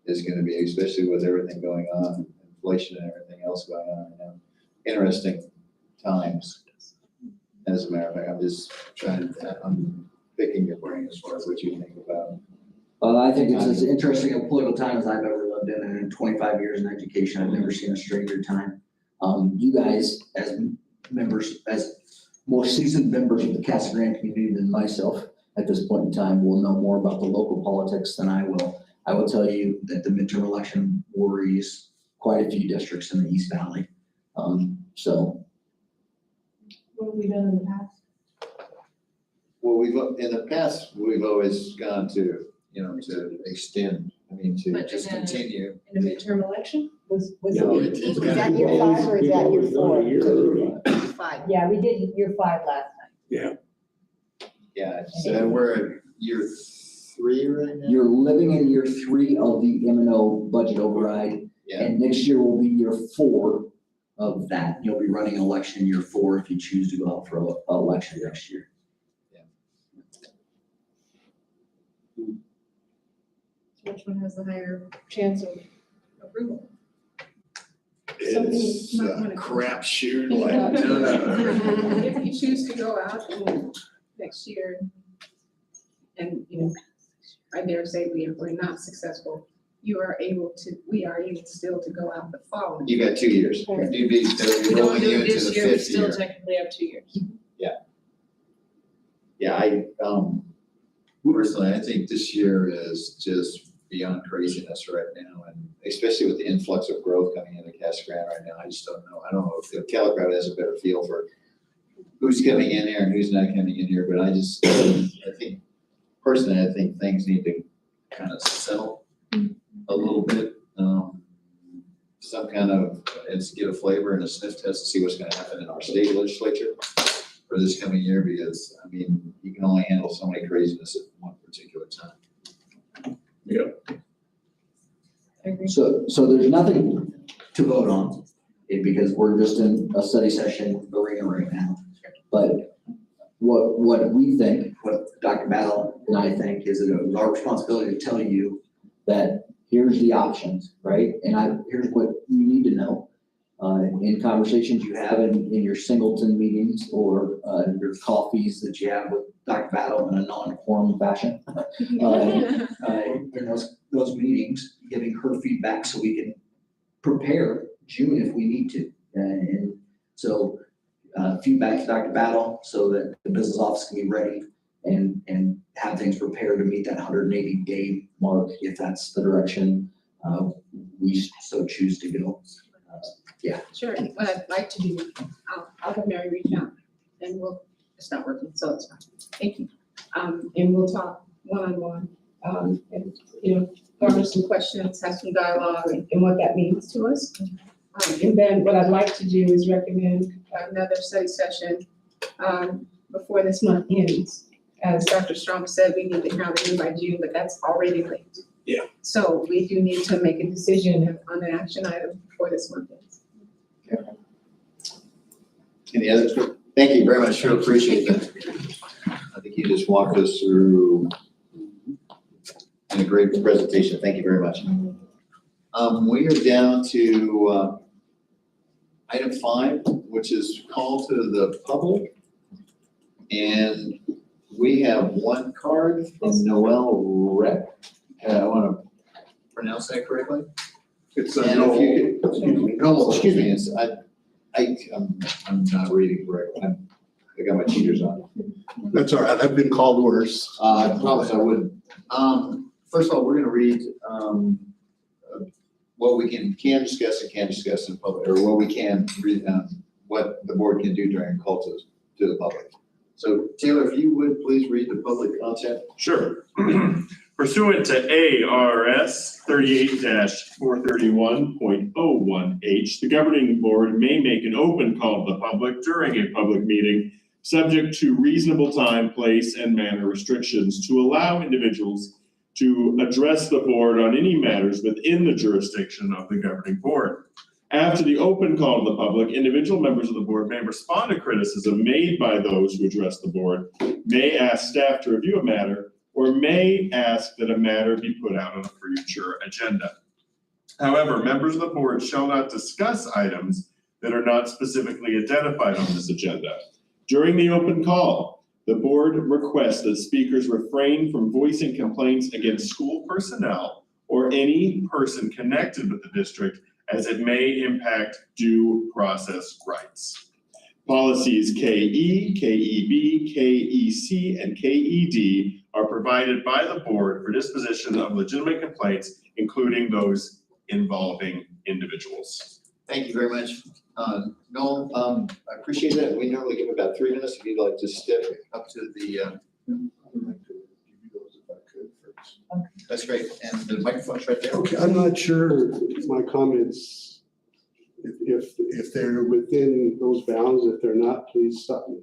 A: gonna be, especially with everything going on, inflation and everything else going on right now, interesting times. As a matter of fact, I'm picking your brain as far as what you think about.
P: I think it's as interesting a political time as I've ever lived in, and in 25 years in education, I've never seen a stranger time. You guys, as members, as more seasoned members of the Casa Grande community than myself at this point in time, will know more about the local politics than I will. I will tell you that the midterm election worries quite a few districts in the East Valley. So.
J: What have we done in the past?
A: Well, in the past, we've always gone to, to extend, to
J: But
A: just
J: in a-
A: continue.
J: In the midterm election?
Q: Was
A: No,
Q: it
A: it's
Q: 18, was
A: gotta
Q: that
A: be
Q: year 5 or is that year 4?
C: Year.
Q: 5, yeah, we did year 5 last time.
A: Yeah, so we're at year 3 right now.
P: You're living in year 3 of the M&O budget override,
A: Yeah,
P: and next year will be year 4 of that. You'll be running an election in year 4 if you choose to go out for an election next year.
J: Which one has the higher chance of approval?
A: it's
J: Something-
A: a crapshoot.
J: If you choose to go out next year and, I dare say we're not successful, we are able still to go out the following.
A: You got 2 years. You'd be, they'll be
J: We don't
A: rolling
J: do
A: you
J: it
A: into
J: this
A: the
J: year, we
A: 5th
J: still
A: year.
J: technically have 2 years.
A: Yeah, personally, I think this year is just beyond craziness right now, and especially with the influx of growth coming into Casa Grande right now, I just don't know. I don't know if Calico has a better feel for who's coming in here and who's not coming in here, but I think, personally, I think things need to kind of settle a little bit. Some kind of, let's get a flavor and a sniff test to see what's gonna happen in our state legislature for this coming year, because, you can only handle so many craziness at one particular time.
P: So there's nothing to vote on, because we're just in a study session arena right now. But what we think, what Dr. Battle and I think, is that it was our responsibility to tell you that here's the options, right? And here's what you need to know. In conversations you have in your singleton meetings or your coffees that you have with Dr. Battle in a non-quorum fashion. In those meetings, giving her feedback so we can prepare June if we need to. And so feedback to Dr. Battle so that the business office can be ready and have things prepared to meet that 180-day mark if that's the direction we so choose to go. Yeah.
J: Sure, what I'd like to do, I'll have Mary reach out and it's not working, so it's fine. Thank you. And we'll talk one-on-one, and, garner some questions, have some dialogue and what that means to us. And then what I'd like to do is recommend another study session, before this month ends. As Dr. Strong said, we need to have it in by June, but that's already late.
C: Yeah.
J: So we do need to make a decision on an action item before this month ends.
A: Any others? Thank you very much, sure appreciate that. I think you just walked us through in a great presentation, thank you very much. We are down to item 5, which is call to the public. And we have one card from Noel Rep. I want to pronounce that correctly.
F: It's
A: And if you could, Noel, excuse me, I'm not reading correctly. I got my cheaters on.
F: That's all right, I've been called worse.
A: I promise I wouldn't. First of all, we're gonna read, what we can discuss and can't discuss in public, or what we can read, what the board can do during call to the public. So Taylor, if you would please read the public content.
R: Sure. Pursuant to ARS 38-431.01H, the governing board may make an open call to the public during a public meeting subject to reasonable time, place, and manner restrictions to allow individuals to address the board on any matters within the jurisdiction of the governing board. After the open call to the public, individual members of the board may respond to criticism made by those who address the board, may ask staff to review a matter, or may ask that a matter be put out on a future agenda. However, members of the board shall not discuss items that are not specifically identified on this agenda. During the open call, the board requests that speakers refrain from voicing complaints against school personnel or any person connected with the district, as it may impact due process rights. Policies KE, KEB, KEC, and KED are provided by the board for disposition of legitimate complaints, including those involving individuals.
A: Thank you very much. Noel, I appreciate that. We normally give about 3 minutes if you'd like to step up to the,
H: I'd like to give you those if I could first.
A: that's great. And the microphone's right there.
S: Okay, I'm not sure if my comments, if they're within those bounds. If they're not, please stop me.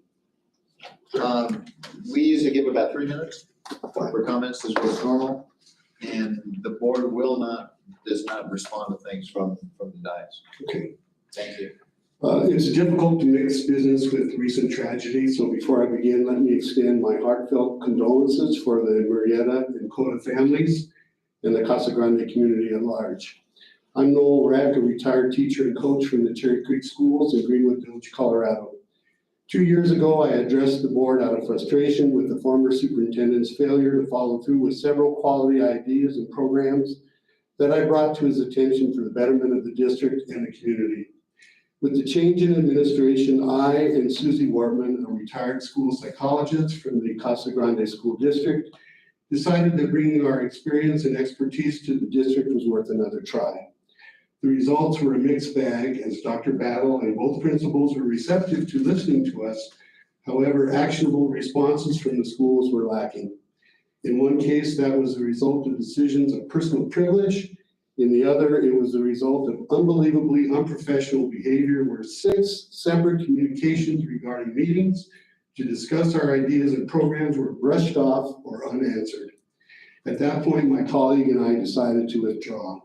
A: We usually give about 3 minutes for comments as was normal. And the board does not respond to things from the dais.
S: Okay.
A: Thank you.
S: It's difficult to mix business with recent tragedy, so before I begin, let me extend my heartfelt condolences for the Murrieta and Coda families and the Casa Grande community at large. I'm Noel Rack, a retired teacher and coach from the Cherry Creek Schools in Greenwood Village, Colorado. 2 years ago, I addressed the board out of frustration with the former superintendent's failure to follow through with several quality ideas and programs that I brought to his attention for the betterment of the district and the community. With the change in administration, I and Susie Wortman, a retired school psychologist from the Casa Grande School District, decided that bringing our experience and expertise to the district was worth another try. The results were a mixed bag, as Dr. Battle and both principals were receptive to listening to us. However, actionable responses from the schools were lacking. In one case, that was the result of decisions of personal privilege. In the other, it was the result of unbelievably unprofessional behavior where 6 separate communications regarding meetings to discuss our ideas and programs were brushed off or unanswered. At that point, my colleague and I decided to withdraw.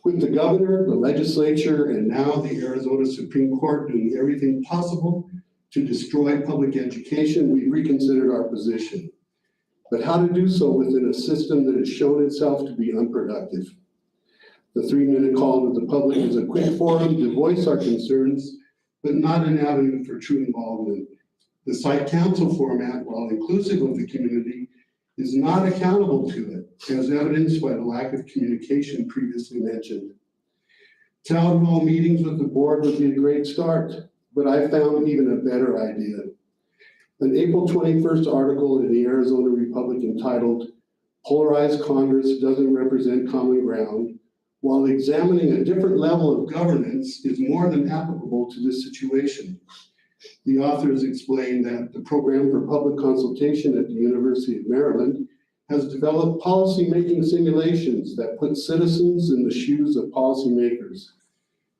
S: With the governor, the legislature, and now the Arizona Supreme Court doing everything possible to destroy public education, we reconsidered our position. But how to do so within a system that has shown itself to be unproductive? The 3-minute call to the public is a quick forum to voice our concerns, but not an avenue for true involvement. The site council format, while inclusive of the community, is not accountable to it, as evidenced by the lack of communication previously mentioned. Town hall meetings with the board would be a great start, but I found even a better idea. An April 21st article in the Arizona Republic entitled "Polarized Congress Doesn't Represent Common Ground," while examining a different level of governance, is more than applicable to this situation. The authors explain that the program for public consultation at the University of Maryland has developed policy-making simulations that put citizens in the shoes of policymakers.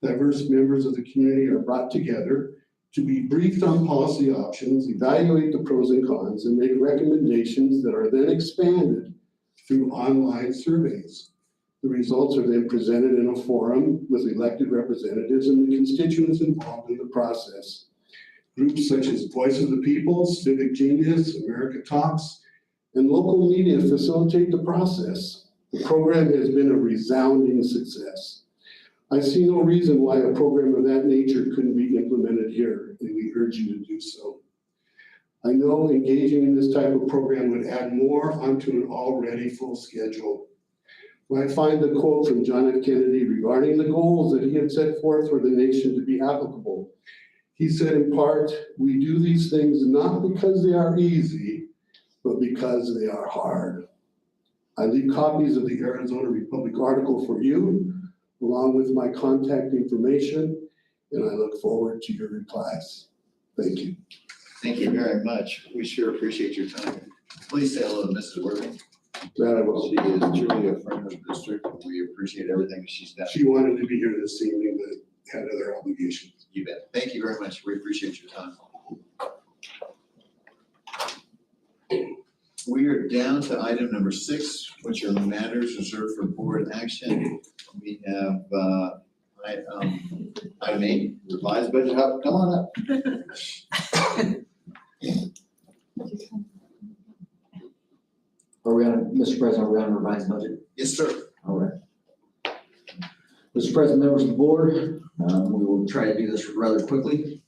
S: Diverse members of the community are brought together to be briefed on policy options, evaluate the pros and cons, and make recommendations that are then expanded through online surveys. The results are then presented in a forum with elected representatives and the constituents involved in the process. Groups such as Voice of the People, Civic Genius, America Talks, and local media facilitate the process. The program has been a resounding success. I see no reason why a program of that nature couldn't be implemented here, and we urge you to do so. I know engaging in this type of program would add more onto an already full schedule. When I find the quote from John F. Kennedy regarding the goals that he had set forth for the nation to be applicable, he said in part, "We do these things not because they are easy, but because they are hard." I leave copies of the Arizona Republic article for you, along with my contact information, and I look forward to your replies. Thank you.
A: Thank you very much. We sure appreciate your time. Please say hello to Mrs. Worthing.
S: That I will.
A: She is truly a friend of the district. We appreciate everything she's done.
S: She wanted to be here this evening, but had other obligations.
A: You bet. Thank you very much. We appreciate your time. We are down to item number 6, which are matters reserved for board action. We have, item 8, revised budget. Come on up.
P: Are we on, Mr. President, are we on revised budget?
A: Yes, sir.
P: All right. Mr. President, members of the board, we will try to do this rather quickly.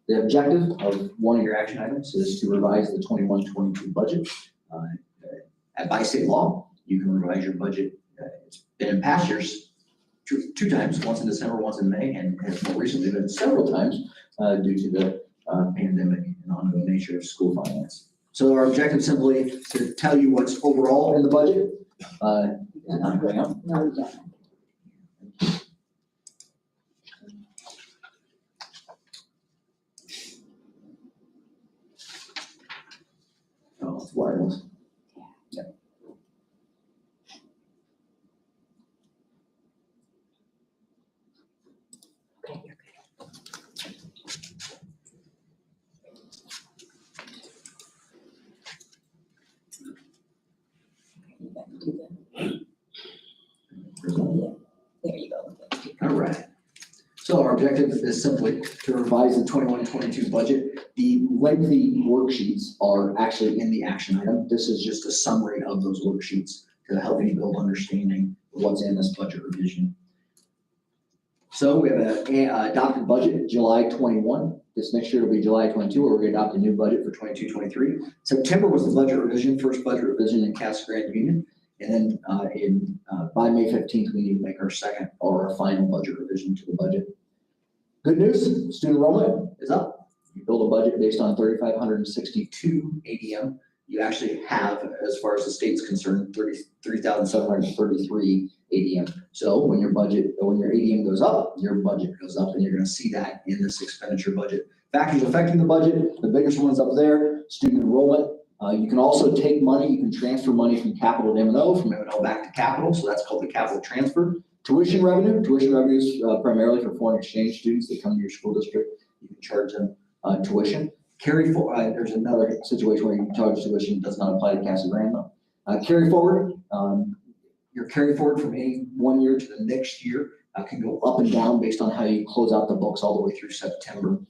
P: The objective of one of your action items is to revise the 21-22 budget. By state law, you can revise your budget. It's been in past years two times, once in December, once in May, and has more recently been several times due to the pandemic and ongoing nature of school finance. So our objective is simply to tell you what's overall in the budget. And I'm going up.
Q: No, we don't.
P: Oh, it's wireless. Yeah.
Q: Okay, you're good. There you go.
P: All right. So our objective is simply to revise the 21-22 budget. The lengthy worksheets are actually in the action item. This is just a summary of those worksheets to help you build understanding of what's in this budget revision. So we have an adopted budget, July 21. This next year will be July 22, where we're going to adopt a new budget for 22-23. September was the budget revision, first budget revision in Casa Grande Union. And then by May 15th, we need to make our second or our final budget revision to the budget. Good news, student enrollment is up. You build a budget based on 3,562 ADM. You actually have, as far as the state's concerned, 33,733 ADM. So when your ADM goes up, your budget goes up, and you're going to see that in this expenditure budget. Factors affecting the budget, the biggest one's up there, student enrollment. You can also take money, you can transfer money from capital to M&O, from M&O back to capital, so that's called the capital transfer. Tuition revenue is primarily for foreign exchange students that come to your school district. You can charge them tuition. Carry forward, there's another situation where you can charge tuition, does not apply to Casa Grande though. Carry forward, your carry forward from any one year to the next year can go up and down based on how you close out the books all the way through September.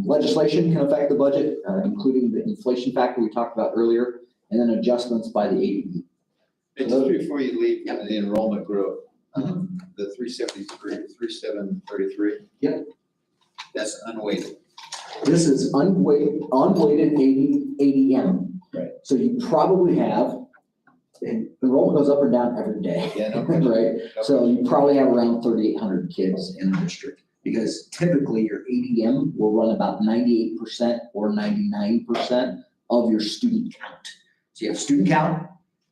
P: Legislation can affect the budget, including the inflation factor we talked about earlier, and then adjustments by the ADE.
A: And just before you leave, the enrollment growth, the 373.
P: Yep.
A: That's unweighted.
P: This is unweighted ADM.
A: Right.
P: So you probably have, and enrollment goes up or down every day.
A: Yeah, no
P: right? So you probably have around 3,800 kids in the district, because typically your ADM will run about 98% or 99% of your student count. So you have student count,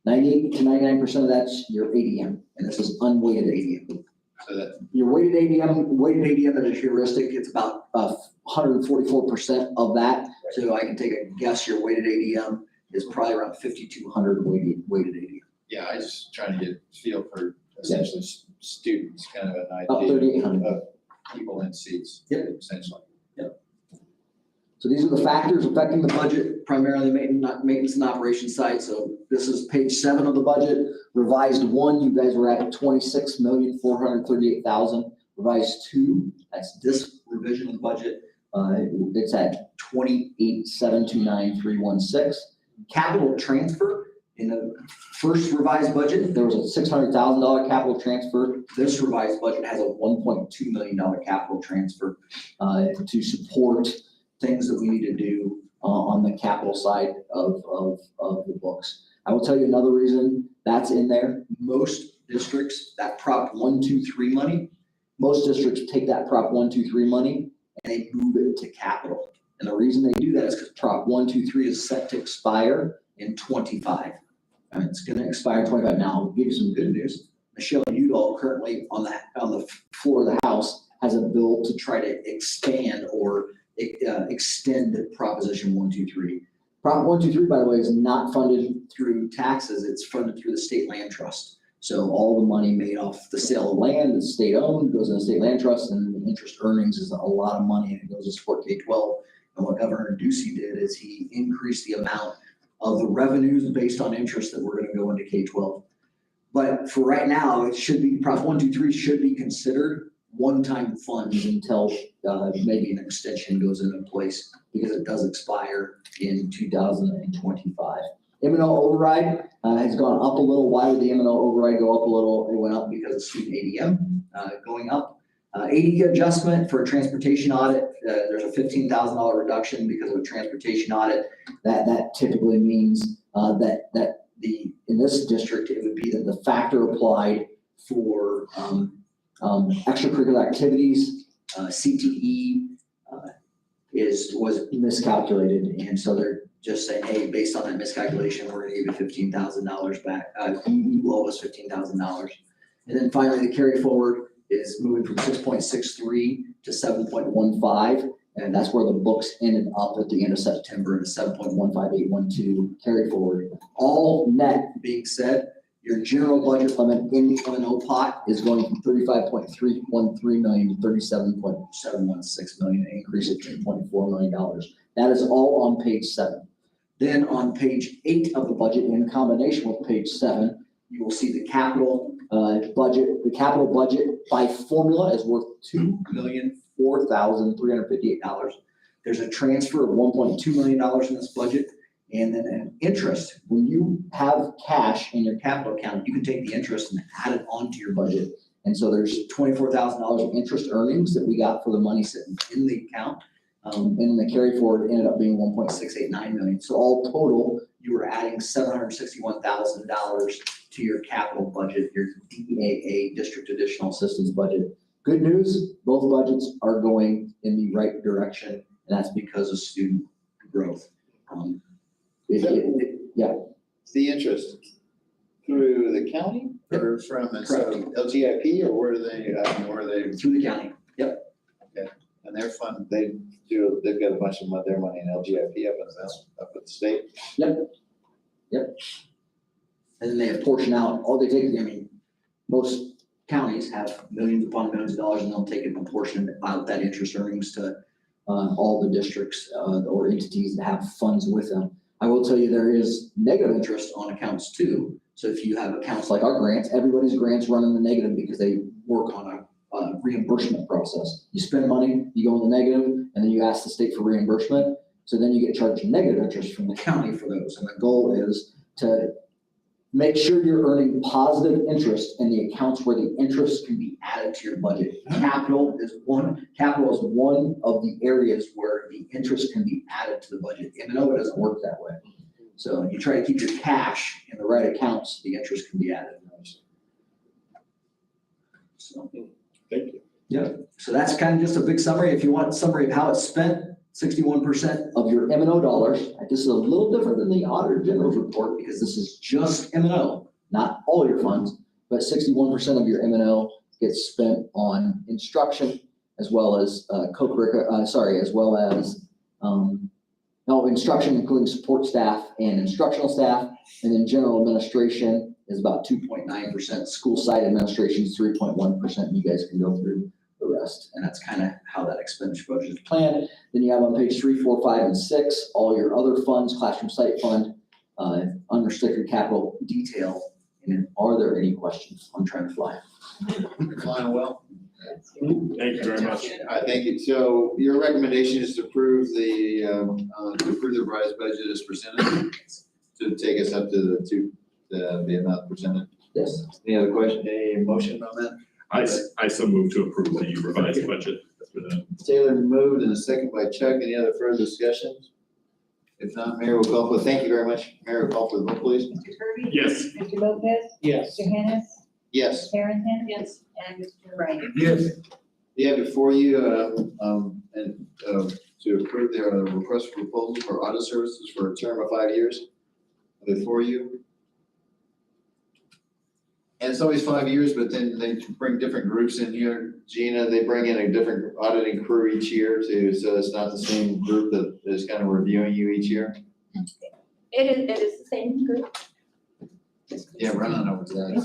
P: 98 to 99% of that's your ADM, and this is unweighted ADM.
A: So that
P: Your weighted ADM that is heuristic, it's about 144% of that. So I can take a guess your weighted ADM is probably around 5,200 weighted ADM.
A: Yeah, I just trying to get a feel for essentially students, kind of an
P: About
A: idea
P: 3,800.
A: of people in seats.
P: Yep.
A: Essentially.
P: Yep. So these are the factors affecting the budget, primarily maintenance and operations side. So this is page 7 of the budget. Revised 1, you guys were at 26,438,000. Revised 2, that's this revision of the budget. It's at 28,729,316. Capital transfer. In the first revised budget, there was a $600,000 capital transfer. This revised budget has a $1.2 million capital transfer to support things that we need to do on the capital side of the books. I will tell you another reason that's in there. Most districts, that Prop 123 money, most districts take that Prop 123 money and they move it to capital. And the reason they do that is because Prop 123 is set to expire in 25. And it's going to expire in 25. Now, I'll give you some good news. Michelle Udall currently on the floor of the House has a bill to try to expand or extend Proposition 123. Prop 123, by the way, is not funded through taxes. It's funded through the state land trust. So all the money made off the sale of land that's state owned goes in the state land trust, and the interest earnings is a lot of money, and it goes to support K-12. And what Governor Ducey did is he increased the amount of the revenues based on interest that we're gonna go into K-12. But for right now, it should be, Prop 123 should be considered one-time funds until maybe an extension goes into place, because it does expire in 2025. M&O override has gone up a little. Why would the M&O override go up a little? It went up because of student ADM going up. AD adjustment for a transportation audit, there's a $15,000 reduction because of a transportation audit. That typically means that in this district, it would be that the factor applied for extracurricular activities, CTE, was miscalculated, and so they're just saying, hey, based on that miscalculation, we're gonna give you $15,000 back. You owe us $15,000. And then finally, the carry forward is moving from 6.63 to 7.15, and that's where the books ended up at the end of September in a 7.15812 carry forward. All net being said, your general budget limit in the M&O pot is going from 35.313 million to 37.716 million, an increase of $2.4 million. That is all on page 7. Then on page 8 of the budget, in combination with page 7, you will see the capital budget. The capital budget by formula is worth $2,004,358. There's a transfer of $1.2 million in this budget. And then an interest, when you have cash in your capital account, you can take the interest and add it onto your budget. And so there's $24,000 of interest earnings that we got for the money sitting in the account. And the carry forward ended up being 1.689 million. So all total, you were adding $761,000 to your capital budget, your DAA, District Additional Assistance budget. Good news, both budgets are going in the right direction, and that's because of student growth. Yeah.
A: It's the interest through the county or from LGIP, or where are they,
P: Through the county, yep.
A: Okay, and their fund, they've got a bunch of their money in LGIP up at the state.
P: Yep. And then they apportion out, most counties have millions upon millions of dollars, and they'll take and apportion out that interest earnings to all the districts or entities that have funds with them. I will tell you there is negative interest on accounts too. So if you have accounts like our grants, everybody's grants run in the negative because they work on a reimbursement process. You spend money, you go in the negative, and then you ask the state for reimbursement. So then you get charged negative interest from the county for those. And the goal is to make sure you're earning positive interest in the accounts where the interest can be added to your budget. Capital is one of the areas where the interest can be added to the budget. M&O doesn't work that way. So you try to keep your cash in the right accounts, the interest can be added. So,
C: thank you.
P: Yeah, so that's kind of just a big summary. If you want a summary of how it's spent, 61% of your M&O dollars. This is a little different than the Auditor General's report because this is just M&O, not all your funds, but 61% of your M&O gets spent on instruction as well as instruction, including support staff and instructional staff, and then general administration is about 2.9%. School site administration is 3.1%. You guys can go through the rest, and that's kind of how that expenditure budget is planned. Then you have on page 3, 4, 5, and 6 all your other funds, classroom site fund, unrestricted capital detail. And then, are there any questions? I'm trying to fly.
A: You're flying well.
R: Thank you very much.
A: All right, thank you. So your recommendation is to approve the revised budget as presented, to take us up to the amount presented.
P: Yes.
A: Any other question? Any motion on that?
R: I so move to approve the revised budget.
A: Taylor moved and a second by Chuck. Any other further discussions? If not, Mayor will call for, thank you very much. Mayor will call for the vote, please.
T: Mr. Kirby?
R: Yes.
T: Mr. Lopez?
C: Yes.
T: Mr. Hennis?
A: Yes.
T: Harrington? Yes. And Mr. Wright?
C: Yes.
A: You have before you, to approve their request for proposal for audit services for a term of 5 years. Before you. And it's always 5 years, but then they bring different groups in here. Gina, they bring in a different auditing crew each year too, so it's not the same group that is kind of reviewing you each year.
T: It is the same group.
A: Yeah, run on over to that.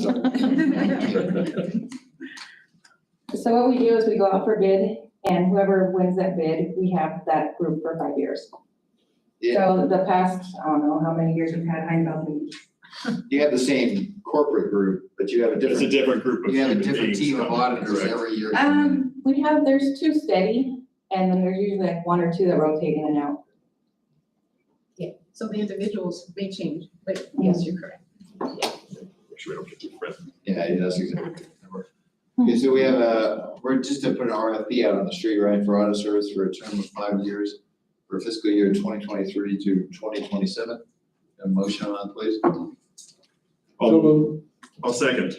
J: So what we do is we go out for bid, and whoever wins that bid, we have that group for 5 years.
A: Yeah,
J: So the past, I don't know how many years we've had Heinz Beach.
A: you have the same corporate group, but you have a
R: It's a
A: different,
R: different group of
A: you have a
R: human
A: different
R: beings
A: team of
R: coming,
A: auditors
R: correct?
A: every year.
J: There's two steady, and then there's usually like one or two that rotate in and out.
G: Yeah, so the individuals may change, but yes, you're correct.
R: Make sure we don't get too friendly.
A: Yeah, that's exactly. Okay, so we have we're just to put an RFP out on the street, right, for audit service for a term of 5 years for fiscal year 2023 to 2027. A motion on that, please.
R: I'll second.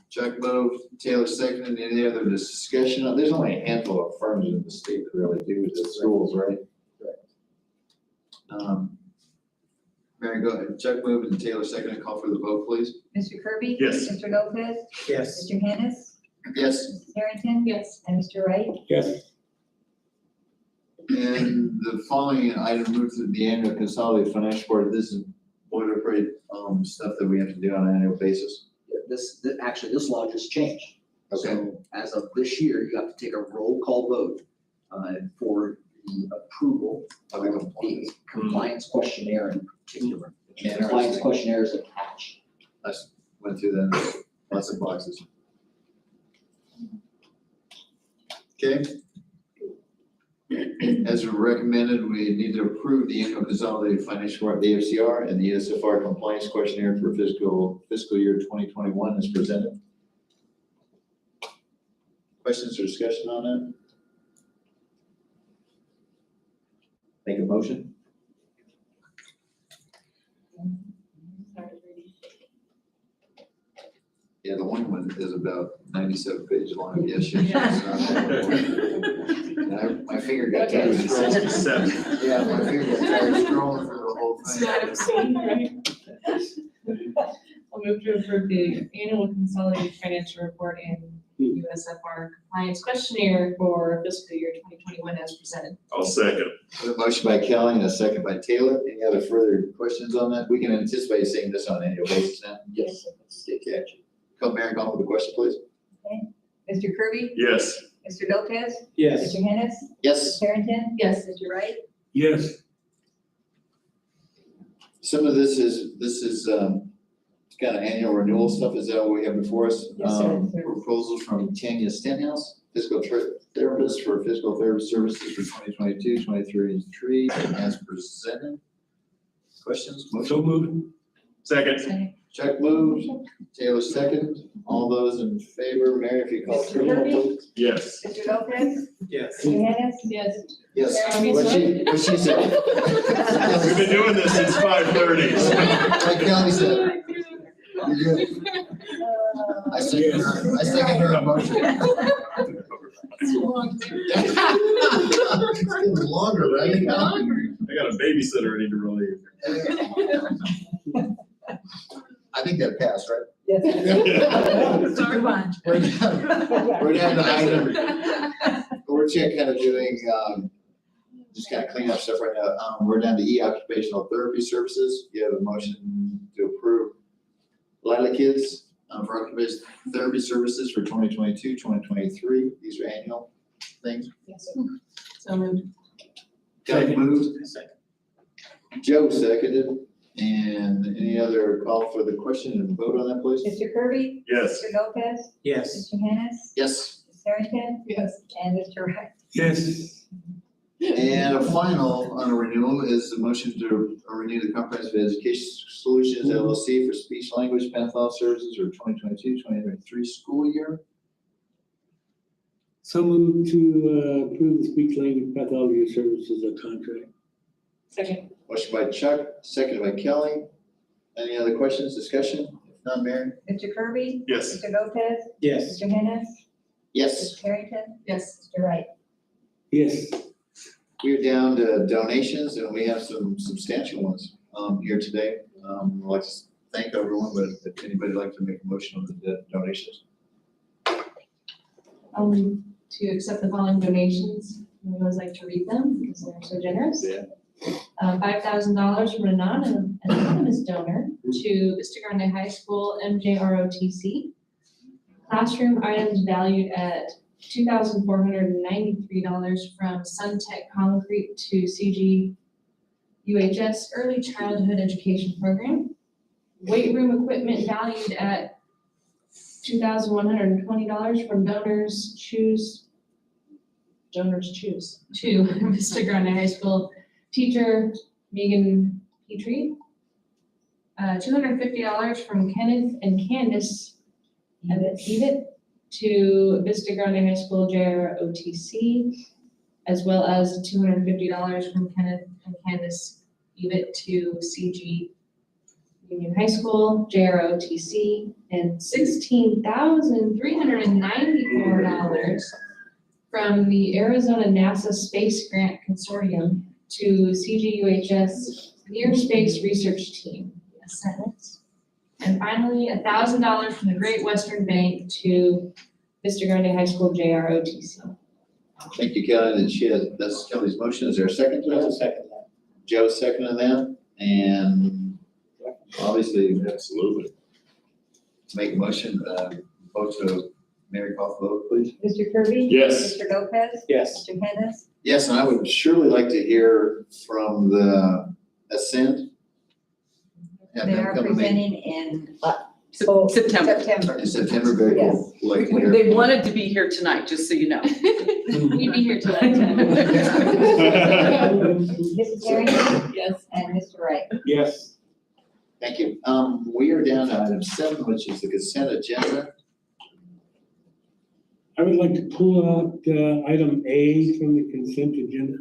A: Chuck moved, Taylor seconded. Any other discussion? There's only a handful of firms in the state that really do the schools, right? Mary, go ahead. Chuck moved and Taylor seconded. Call for the vote, please.
T: Mr. Kirby?
R: Yes.
T: Mr. Lopez?
O: Yes.
T: Mr. Hennis?
A: Yes.
T: Ms. Harrington?
D: Yes.
T: And Mr. Wright?
C: Yes.
A: And the following item moves to the annual consolidated financial report. This is boilerplate stuff that we have to do on an annual basis.
P: Actually, this law just changed.
A: Okay.
P: So as of this year, you have to take a roll call vote for the approval of the compliance questionnaire in particular. The compliance questionnaire is attached.
A: I went through that, lots of boxes. Okay. As recommended, we need to approve the annual consolidated financial report, the AFCR, and the USFR compliance questionnaire for fiscal year 2021 as presented. Questions or discussion on that? Make a motion? Yeah, the one is about 97 pages long. Yes, my finger got tired. Scrolling. Yeah, my finger got tired scrolling through the whole thing.
D: I'll move to approve the annual consolidated financial report and USFR compliance questionnaire for fiscal year 2021 as presented.
R: I'll second.
A: A motion by Kelly and a second by Taylor. Any other further questions on that? We can anticipate seeing this on an annual basis now.
P: Yes.
A: Okay. Come, Mary, call for the question, please.
T: Okay. Mr. Kirby?
R: Yes.
T: Mr. Lopez?
O: Yes.
T: Mr. Hennis?
A: Yes.
T: Ms. Harrington?
D: Yes.
T: Mr. Wright?
C: Yes.
A: Some of this is kind of annual renewal stuff. Is that what we have before us?
J: Yes, sir.
A: Proposal from Tanya Stenhouse, physical therapist for physical therapy services for 2022, 23, as presented. Questions? Motion?
C: So moved.
R: Second.
A: Chuck moved, Taylor second. All those in favor, Mary, if you call
T: Mr.
A: through the roll,
T: Kirby?
A: please.
R: Yes.
T: Mr. Lopez?
O: Yes.
T: Mr. Hennis?
D: Yes.
A: Yes.
T: Mary,
A: What she said.
R: We've been doing this since 5:30.
A: Like Kelly said. You're good. I second her motion.
D: It's long.
A: It's getting longer, right?
R: I got a babysitter I need to relieve.
A: I think that passed, right?
T: Yes. Move on.
A: We're down to item, we're just kind of doing, just kind of cleaning up stuff right now. We're down to e-occupational therapy services. You have a motion to approve Lila Kids for occupational therapy services for 2022, 2023. These are annual things.
D: Yes, sir. So moved.
A: Kelly moved. Joe seconded. And any other call for the question and vote on that, please?
T: Mr. Kirby?
R: Yes.
T: Mr. Lopez?
O: Yes.
T: Mr. Hennis?
A: Yes.
T: Ms. Harrington?
D: Yes.
T: And Mr. Wright?
C: Yes.
A: And a final on a renewal is the motion to renew the Comprehensive Education Solutions LLC for speech language pathology services for 2022-2023 school year.
C: So moved to approve the speech language pathology services of contract.
D: Second.
A: Motion by Chuck, seconded by Kelly. Any other questions, discussion? If not, Mary?
T: Mr. Kirby?
R: Yes.
T: Mr. Lopez?
O: Yes.
T: Mr. Hennis?
A: Yes.
T: Ms. Harrington?
D: Yes.
T: Mr. Wright?
C: Yes.
A: We're down to donations and we have some substantial ones here today. I'd like to thank everyone, but if anybody would like to make a motion on the donations.
D: To accept the following donations, I always like to read them because they're so generous.
A: Yeah.
D: $5,000 from an anonymous donor to Vista Grande High School MJROTC. Classroom items valued at $2,493 from Suntech Concrete to UHS Early Childhood Education Program. Weight room equipment valued at $2,120 from Donors Choose to Vista Grande High School teacher Megan Petrie. $250 from Kenneth and Candace Evett to Vista Grande High School JROTC, as well as $250 from Kenneth and Candace Evett to CG Union High School JROTC, and $16,394 from the Arizona NASA Space Grant Consortium to CGUHS Near Space Research Team. And finally, $1,000 from the Great Western Bank to Vista Grande High School JROTC.
A: Thank you, Kelly, and that's Kelly's motion. Is there a second to that?
O: Second that.
A: Joe seconded that, and obviously,
R: Absolutely.
A: make a motion, vote to Mary call for vote, please.
T: Mr. Kirby?
R: Yes.
T: Mr. Lopez?
O: Yes.
T: Mr. Hennis?
A: Yes, and I would surely like to hear from the Ascent. Have
T: They
A: them
T: are
A: come and make-
T: presenting in
I: September.
A: In September, very cool. Like to hear.
I: They wanted to be here tonight, just so you know.
D: We'd be here till that time.
T: Mrs. Harrington?
I: Yes.
T: And Mr. Wright?
C: Yes.
A: Thank you. We are down to item 7, which is the consent agenda.
C: I would like to pull out item A from the consent agenda.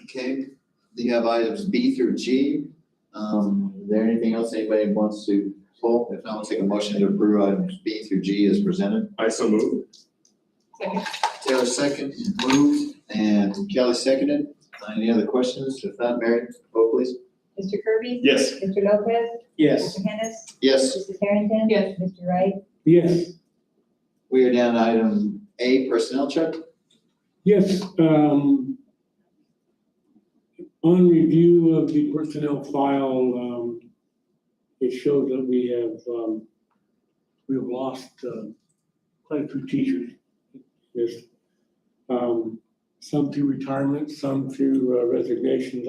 A: Okay, you have items B through G. Is there anything else anybody wants to pull? If not, we'll take a motion to approve items B through G as presented.
R: I so move.
A: Taylor second, moved, and Kelly seconded. Any other questions? If not, Mary, vote please.
T: Mr. Kirby?
R: Yes.
T: Mr. Lopez?
O: Yes.
T: Mr. Hennis?
A: Yes,
T: Mrs. Harrington?
D: Yes.
T: Mr. Wright?
C: Yes.
A: we are down to item A, personnel check.
C: Yes, on review of the personnel file, it shows that we have lost quite a few teachers. There's some through retirement, some through resignations.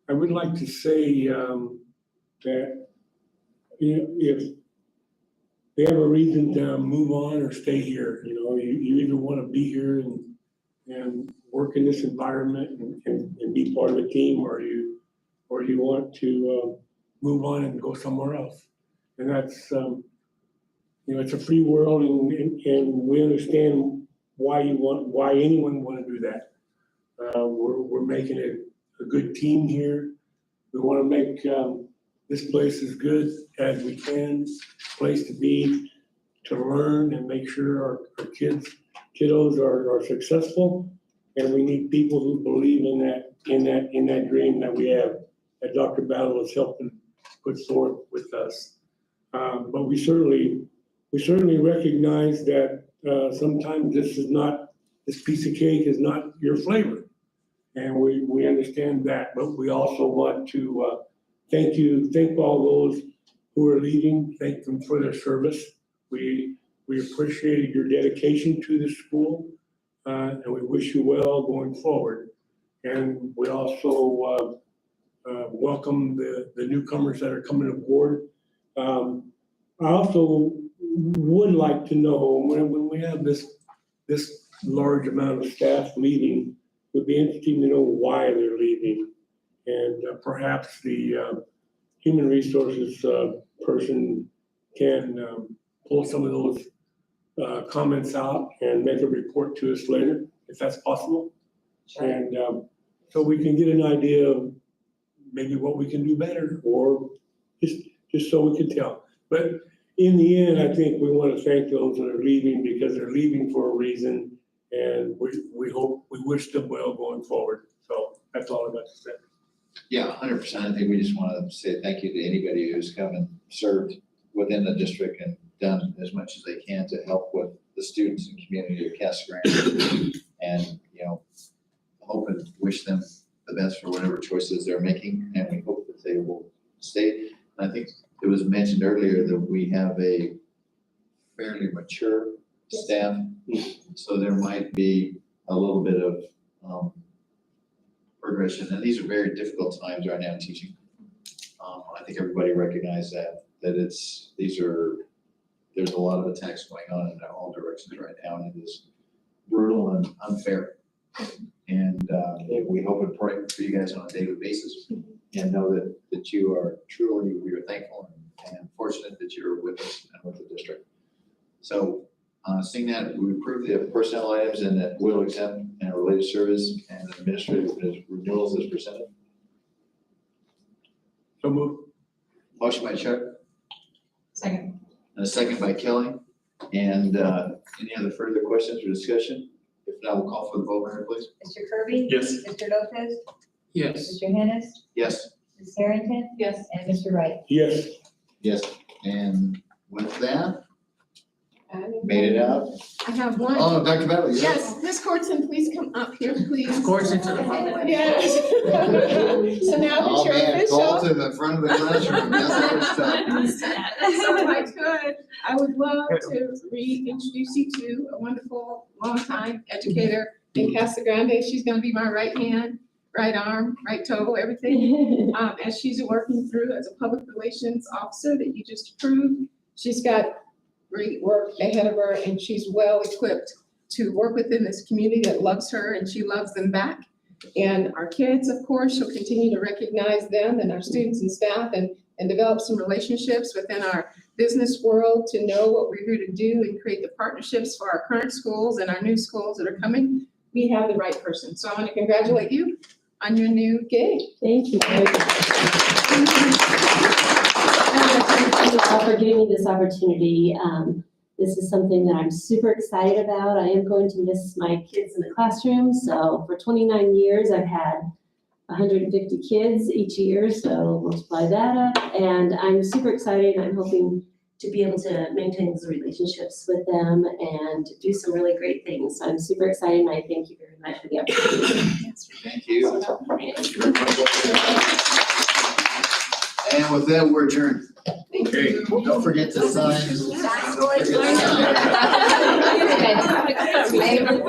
C: I would like to say that if they have a reason to move on or stay here, you either want to be here and work in this environment and be part of the team, or you want to move on and go somewhere else. And that's, it's a free world, and we understand why anyone want to do that. We're making it a good team here. We want to make this place as good as we can, place to be, to learn and make sure our kiddos are successful. And we need people who believe in that dream that we have, that Dr. Battle has helped put forth with us. But we certainly recognize that sometimes this piece of cake is not your flavor. And we understand that, but we also want to thank all those who are leaving, thank them for their service. We appreciate your dedication to the school, and we wish you well going forward. And we also welcome the newcomers that are coming aboard. I also would like to know, when we have this large amount of staff leaving, it would be interesting to know why they're leaving. And perhaps the human resources person can pull some of those comments out and make a report to us later, if that's possible. Sure. And so we can get an idea of maybe what we can do better, or just so we can tell. But in the end, I think we want to thank those that are leaving, because they're leaving for a reason, and we wish them well going forward. So that's all I've got to say.
A: Yeah, 100%. I think we just want to say thank you to anybody who's come and served within the district and done as much as they can to help with the students and community of Casa Grande. And, hope and wish them the best for whatever choices they're making, and we hope that they will stay. I think it was mentioned earlier that we have a fairly mature staff, so there might be a little bit of progression, and these are very difficult times right now in teaching. I think everybody recognizes that there's a lot of attacks going on in all directions right now, and it is brutal and unfair. And we hope and pray for you guys on a daily basis, and know that you are truly, we are thankful and fortunate that you're with us and with the district. So, seeing that, we approve the personnel items and that will exempt and related service and administrative renewals as presented.
O: So move.
A: Motion by Chuck,
G: Second.
A: and a second by Kelly. And any other further questions or discussion? If not, we'll call for the vote, Mary, please.
T: Mr. Kirby?
R: Yes.
T: Mr. Lopez?
O: Yes.
T: Mr. Hennis?
A: Yes.
T: Ms. Harrington?
G: Yes.
T: And Mr. Wright?
C: Yes.
A: Yes. And with that, made it out.
G: I have one.
A: Oh, Dr. Valley,
G: Yes, Ms. Corson, please come up here, please.
O: Corson to the front.
G: Yes. So now that
A: Oh,
G: you're
A: man, call
G: official.
A: to the front of the classroom. That's good stuff.
G: So if I could, I would love to reintroduce you to a wonderful, longtime educator in Casa Grande. She's gonna be my right hand, right arm, right toe, everything. As she's working through as a public relations officer that you just approved. She's got great work ahead of her, and she's well equipped to work within this community that loves her, and she loves them back. And our kids, of course, she'll continue to recognize them and our students and staff and develop some relationships within our business world to know what we're here to do and create the partnerships for our current schools and our new schools that are coming. We have the right person. So I want to congratulate you on your new gig.
U: Thank you. Thank you all for giving me this opportunity. This is something that I'm super excited about. I am going to miss my kids in the classroom. So for 29 years, I've had 150 kids each year, so multiply that up. And I'm super excited. I'm hoping to be able to maintain those relationships with them and do some really great things. So I'm super excited, and I thank you very much for the opportunity.
A: Thank you. And with that, we're adjourned. Okay. Don't forget to sign.
G: That's